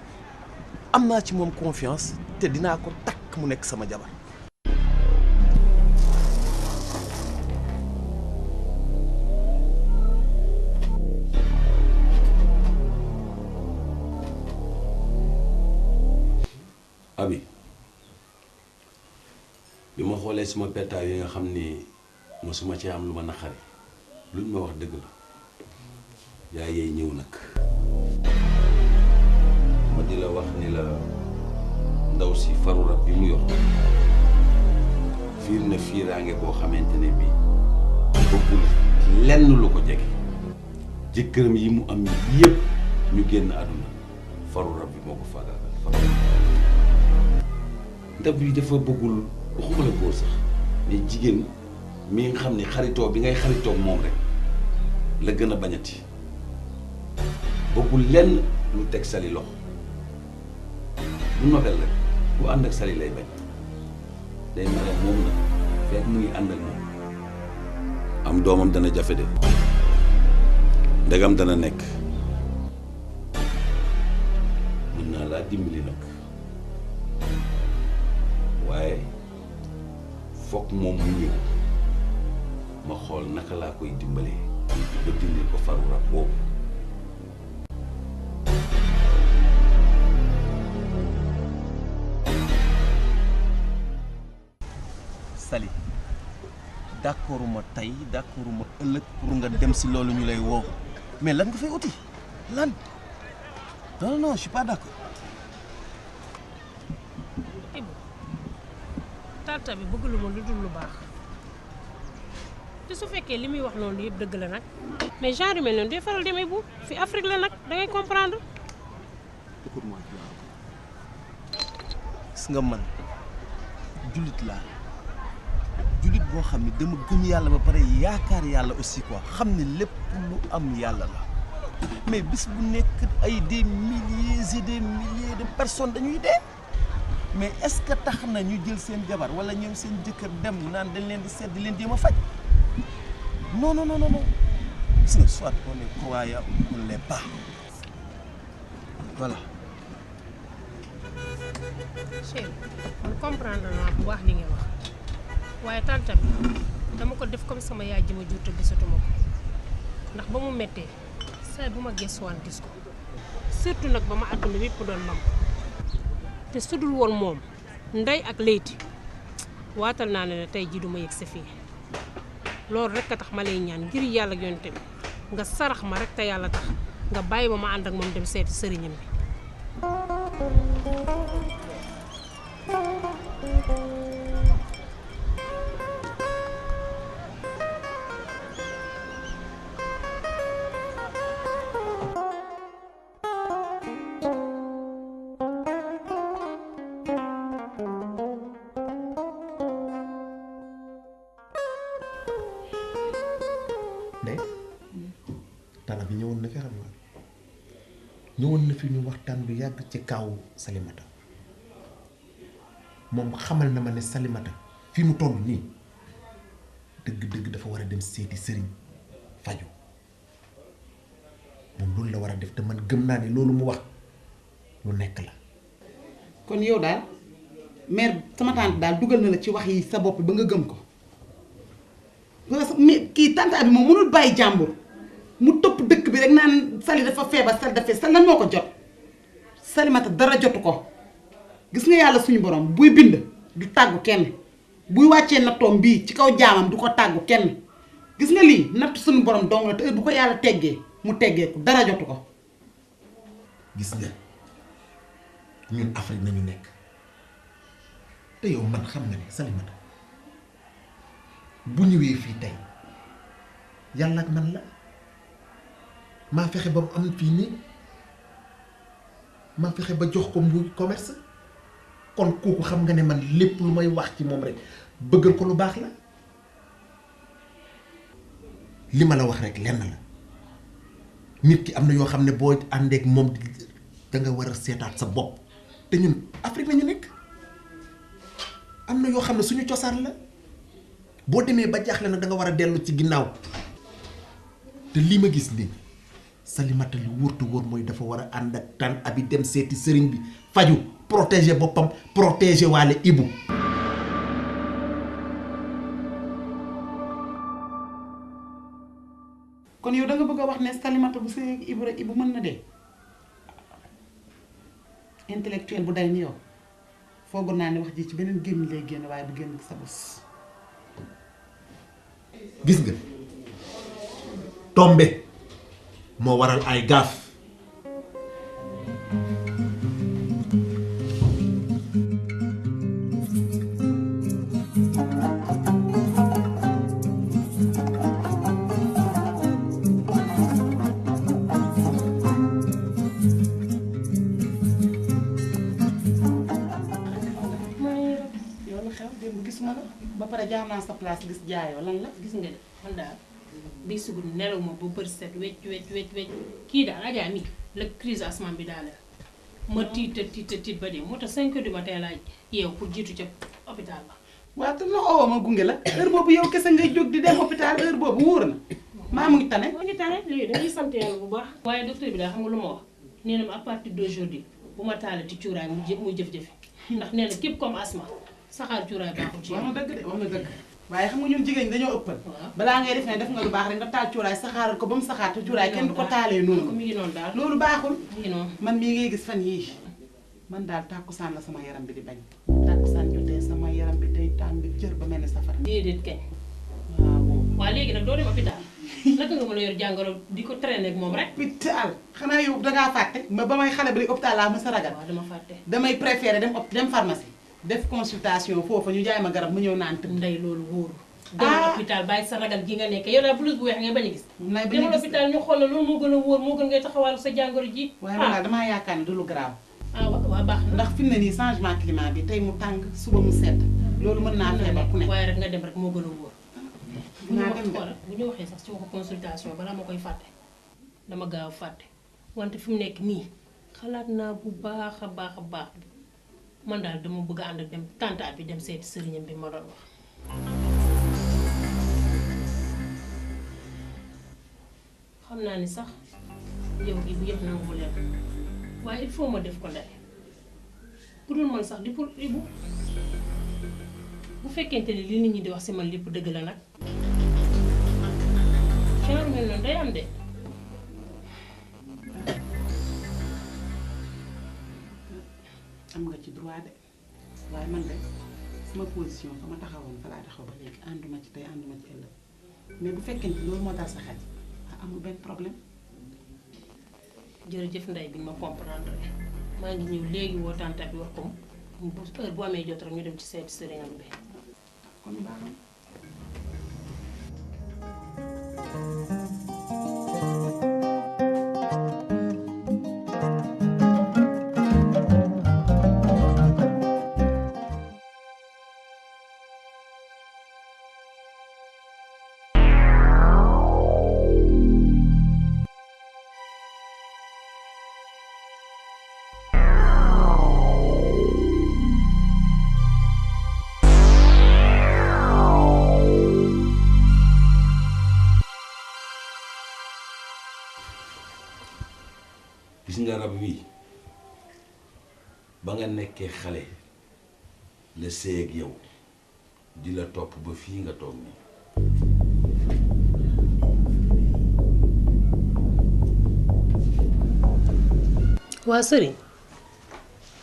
am naa ci moom confiance te dinaa ko takk mu nekk sama jabar. Abi bi ma xoolee suma pettaaw yi nga xam ni mosuma ci am lu ma naqari luñ ma wax dëgg la yaa yeey ñëw nag ma di la wax ni la ndaw si faru rab bi mu yor fiir na fiiraange boo xamante ne bii bëggul lenn lu ko jege jëkkëram yi mu am yépp ñu génn àdduna faru rab bi moo ko faagaagal ndab yi dafa bëggul waxuma la góor sax mais jigéen mi nga xam ne xaritoo bi ngay xaritoo moom rek la gën a bañati bëggul lenn lu teg Sali loxo bu nobel rek bu ànd ak Sali lay bañ day mel moom na fekk mu ngi ànd ak moom am doomam dana jafe de ndegam dana nekk mën naa laa dimbali nag waaye fokk moom mu ñëw ma xool naka laa koy dimbalee ba dindi ko faru rab boobu. Sali d'accorduma tey d'accorduma ëllëg pour nga dem si loolu ñu lay woo mais lan nga fay uti lan non non je suis pas d'accord. Tata bi bëgg lu ma lu dul lu baax te su fekkee li muy wax noonu yëpp dëgg la nag mais genre yu mel noonu day faral demee bu fi Afrique la nag da ngay comprendre. écoute-moi gis nga man jullit laa jullit boo xam ne dama gëm yàlla ba pare yaakaar yàlla aussi quoi xam ne lépp lu am yàlla la mais bis bu nekk ay des milliers et des milliers de personnes dañuy dee. mais est-ce que tax na ñu jël seen jabar wala ñoom seen jëkkër dem naan dañ leen di seet di leen jéem a faj non non non non gis nga soit on est croyant ou on l'est pas voilà. chéri man comprendre naa bu baax li nga wax waaye tante bi dama ko def comme sama yaay ji ma jur te gisatuma ko ndax ba mu méttee saa bu ma gëstuwaan gis ko surtout nag ba ma àdduna bépp doon mam te sudul woon moom ndey ak Leyti waatal naa ne tey jii du ma yëg sa fii loolu rek a tax ma lay ñaan ngir yàlla ak yonent bi nga sarax ma rek te yàlla tax nga bàyyi ma ànd ak moom dem seeti sëriñam bi. bi ñëwoon na fi xam nga ñëwoon na fi ñu waxtaan lu yàgg ci kaw Salimata moom xamal na ma ne Salimata fi mu toll nii dëgg-dëgg dafa war a dem seeti sëriñ faju moom loolu la war a def te man gëm naa ne loolu mu wax lu nekk la. kon yow daal mère sama tante daal dugal na la ci wax yi sa bopp ba nga gëm ko kii tante bi moom mënul bàyyi jàmbur mu topp dëkk bi rek naan Sali dafa feebar Sali dafa Sali lan moo ko jot Salimata dara jotu ko gis nga yàlla suñu borom buy bind du tàggu kenn buy wàccee nattoom bii ci kaw jaamam du ko tàggu kenn gis nga lii natt suñu borom dong la te bu ko yàlla teggee mu teggee ko dara jotu ko. gis nga ñun Afrique nañu nekk te yow man xam nga ne Salimata bu ñëwee fii tey yàlla ak man la maa fexe ba mu am fii nii maa fexe ba jox ko muy commerce kon kooku xam nga ne man lépp lu may wax ci moom rek bëggal ko lu baax la li ma la wax rek lenn la nit ki am na yoo xam ne boo àndeek moom da nga war a seetaat sa bopp te ñun Afrique nañu nekk am na yoo xam ne suñu cosaan la boo demee ba jaaxle nag da nga war a dellu ci ginnaaw te lii ma gis nii Salimata li wóor te wóor mooy dafa war a ànd ak tan abi dem seeti sëriñ bi faju protéger boppam protéger waale Ibou. kon yow da nga bëgg a wax ne Salimata bu sëy ak Ibou rek Ibou mën na dee intellectuel bu day ni yow foogoon naa ne wax ji ci beneen gémmiñ lay génn waaye du génn sa bos. gis nga tombe moo waral ay gaaf. ba pare jaar naa sa place gis jaayoo lan la. gis nga de man daal bii sugul nelaw ma ba bër set wecc kii daal Adja mi la crise asman bi daal ma tiit ba dee moo tax 5 heures du matin laaj yeew pour jiitu ca hôpital ba. waaw te loxo ma gunge la heure boobu yow kese ngay jóg di dem hôpital heure boobu wóor na maa mu ngi tane. mu ngi tane léegi dañuy sant yàlla bu baax. waaye docteur bi daal xam nga lu ma wax nee na ma à partir d'aujourd'hui bu ma taalati cuuraay muy jëf-jëf ndax nee na képp comme asma saxaar cuuraay baaxul ci wax na dëgg de wax na dëgg waaye xam nga ñun jigéen ñi dañoo ëppal balaa ngay def ne def nga lu baax rek nga taal cuuraay saxaaral ko ba mu saxaar te cuuraay kenn du ko taalee noonu mi ngi noonu daal loolu baaxul mi ngi noonu man mii ngay gis fan yii man daal tàkkusaan la sama yaram bi di bañ tàkkusaan jotee sama yaram bi day tàng jër ba mel ni safara déedéet kañ waaw léegi nag doo dem hôpital naka nga mën a yor jàngoro di ko traîner ak moom rek hôpital xanaa yow dangaa fàtte ba may xale bi rek hôpital laa mës a ragal waaw dama fàtte damay préféré dem pharmacie def consultation foofa ñu jaay ma garab mu ñëw naan tëb ndey loolu wóoru dem hôpital bàyyi sa ragal gi nga nekk yow daal blouse bu weex ngay bañ a gis demal hôpital ñu xool la loolu moo gën a wóor moo gën ngay taxawal sa jàngoro ji waaye man daal damaa yaakaar ne du lu grave waaw baax na ndax fi mu ne nii changement climat bi tey mu tàng suba mu sedd loolu mën naa feebar ku ne waaye rek nga dem rek moo gën a wóor naa dem bu ñu waxee sax ci waxu consultation balaa ma koy fàtte dama gaaw fàtte wante fi mu nekk nii xalaat naa bu baax a baax man daal dama bëgg a ànd ak dem tàntaat bi dem seeti sëriñam bi ma doon wax xam naa ni sax yow gi bu yëpp nangu leen waaye il faut ma def ko ndey bu dul man sax di pour Ibou bu fekkente ni li nit ñi di wax si man lépp dëgg la nag genre mel noonu day am de am nga ci droit de waaye man de sama position fa ma taxawoon fa laa taxaw ba léegi ànduma ci tey ànduma ci ëllëg mais bu fekkee ni loolu moo dal sa xel amul benn problème. jërëjëf ndey bi ma comprendre maa ngi ñëw léegi woo tante bi wax ko bu heure bu amee jot rek ñu dem ci seeti sëriñam bi kon baax na. gis nga rab wi ba nga nekkee xale la sëy ak yow di la topp ba fii nga toog nii waa sëriñ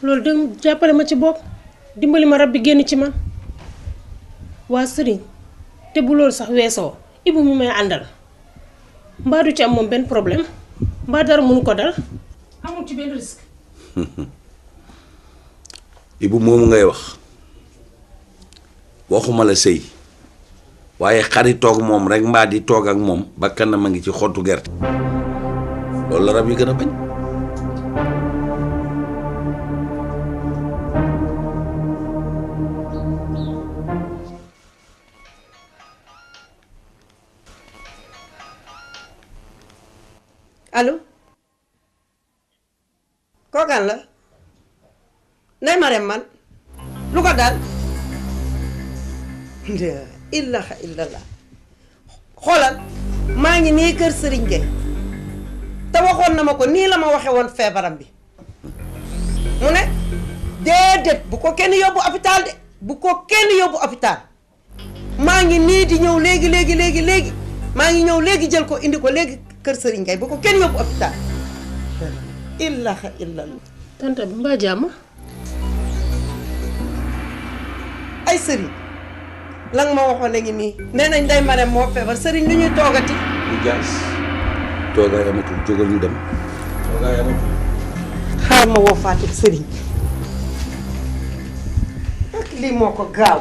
loolu dem jàppale ma ci bopp dimbali ma rab bi génn ci man waa sëriñ te bu loolu sax weesoo Ibou mi may àndal mbaa du ci am moom benn problème mbaa dara mënu ko dal amul ci benn risque. Ibou moomu ngay wax waxuma la sëy waaye xaritoog moom rek mbaa di toog ak moom ba kanam a ngi ci xottu gerte loolu la rab yi gën a bañ. allo kookan la Ndeye Marème man lu ko dal la ilaha illallah xoolal maa ngi nii kër Serigne Gueye te waxoon na ma ko nii la ma waxe woon feebaram bi mu ne déedéet bu ko kenn yóbbu hôpital de bu ko kenn yóbbu hôpital maa ngi nii di ñëw léegi maa ngi ñëw léegi jël ko indi ko léegi kër Serigne Gueye bu ko kenn yóbbu hôpital ilaha illallah tante bi mbaa jàmm ay Serigne la nga ma waxoon a ngi nii nee nañ Ndeye Marème moo feebar Serigne lu ñuy toogati lu jaas toogaay amatul jógal ñu dem toogaay amatul. xaar ma woo Fatou Serigne ak lii moo ko gaaw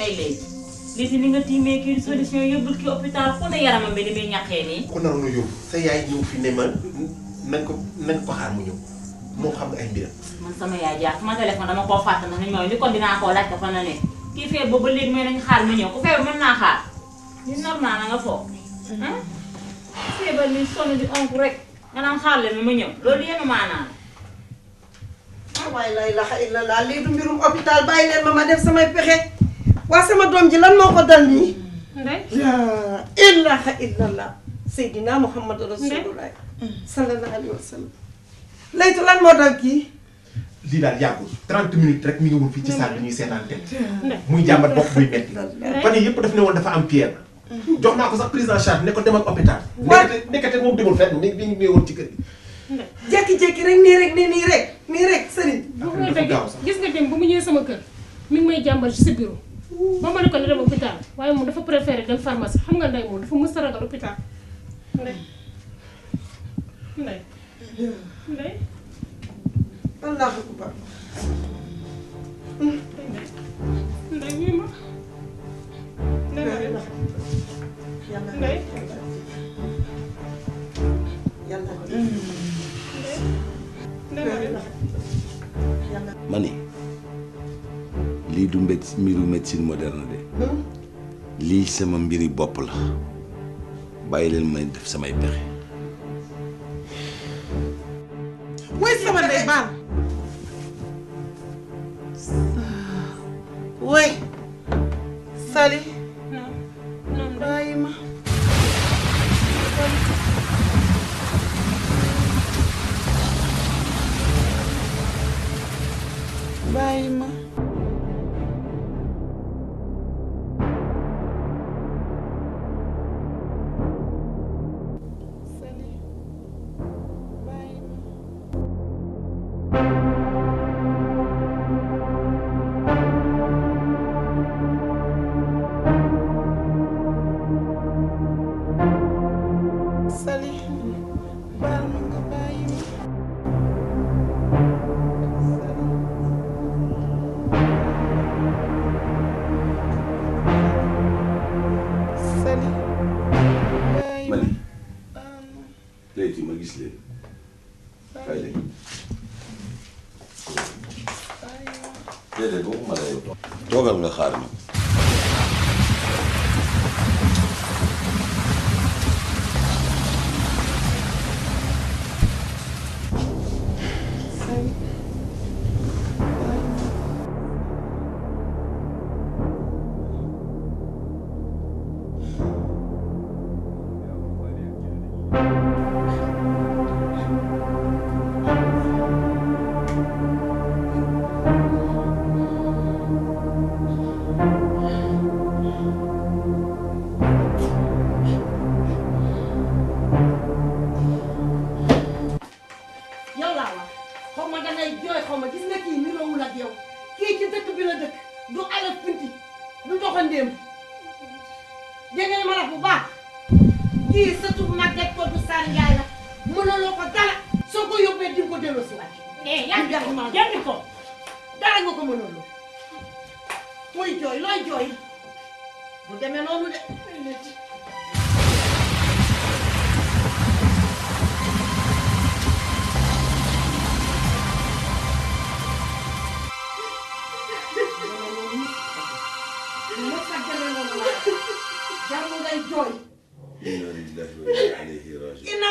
ay léegi lii si ni nga tiimee kii solution yóbbul kii hôpital ku ne yaramam bi ni muy ñaqee nii. ku naroon a yóbbu sa yaay ñëw fi ne ma nañ ko xaar mu ñëw moo xam ne ay mbiram. man sama yaay jaar sama téléphone dama koo fàtte ndax ñoom li kon dinaa koo laaj ko fan la ne kii feebar boobu ba léegi mooy nañ xaar mu ñëw ku feebar mën naa xaar li normal na nga foog. feebar ni sonn di onk rek nga naan xaar leen ma ñëw loolu yéen maanaam. waaye la ilaha illallah lii du mbirum hôpital bàyyi leen ma def samay pexe waa sama doom ji lan moo ko dal nii. Ndeye. la ilaha illallah Seydina Muhammad Rasulullah sallallahu alayhi wa sallam. Laytu lan moo dal kii. lii daal yàggul 30 minutes rek mi ngi woon fii ci salle bi ñuy seetaan télé muy jàmbat bopp buy metti fan yii yëpp daf ne woon dafa am fièvre jox naa ko sax prise en charge ne ko demal hôpital. nekkate moom demul fenn mi ngi woon ci kër gi. jékki-jékki rek nii rek sëriñ. gis nga dem bu mu ñëwee sama kër mi ngi may jàmbal ci sa bureau ba ma ne ko ne dem hôpital waaye moom dafa préféré dem pharmacie xam nga Ndeye moom dafa mës a ragal hôpital Ndeye Allahu akbar. Ndeye wii ma Ndeye ma ni lii du mbiru médecine moderne de lii sama mbiri bopp la bàyyi leen may def samay pexe. woy sama ndey baal woy Sali bàyyi ma bàyyi ma Sali baal ma nga bàyyi ma Sali bàyyi ma léegi ma gis leen kay léegi déedéet boobu ma lay toogal nga xaar ma. ma la bu baax kii sëtu Maguette Kodou Sarr Ndiaye la mënaloo ko dara soo ko yóbbee di ko delloo si waat. yàgg ko dara nga ko mënaloo muy jooy looy jooy bu demee noonu de. inna lillahi wa inna ilayhi raji'un. inna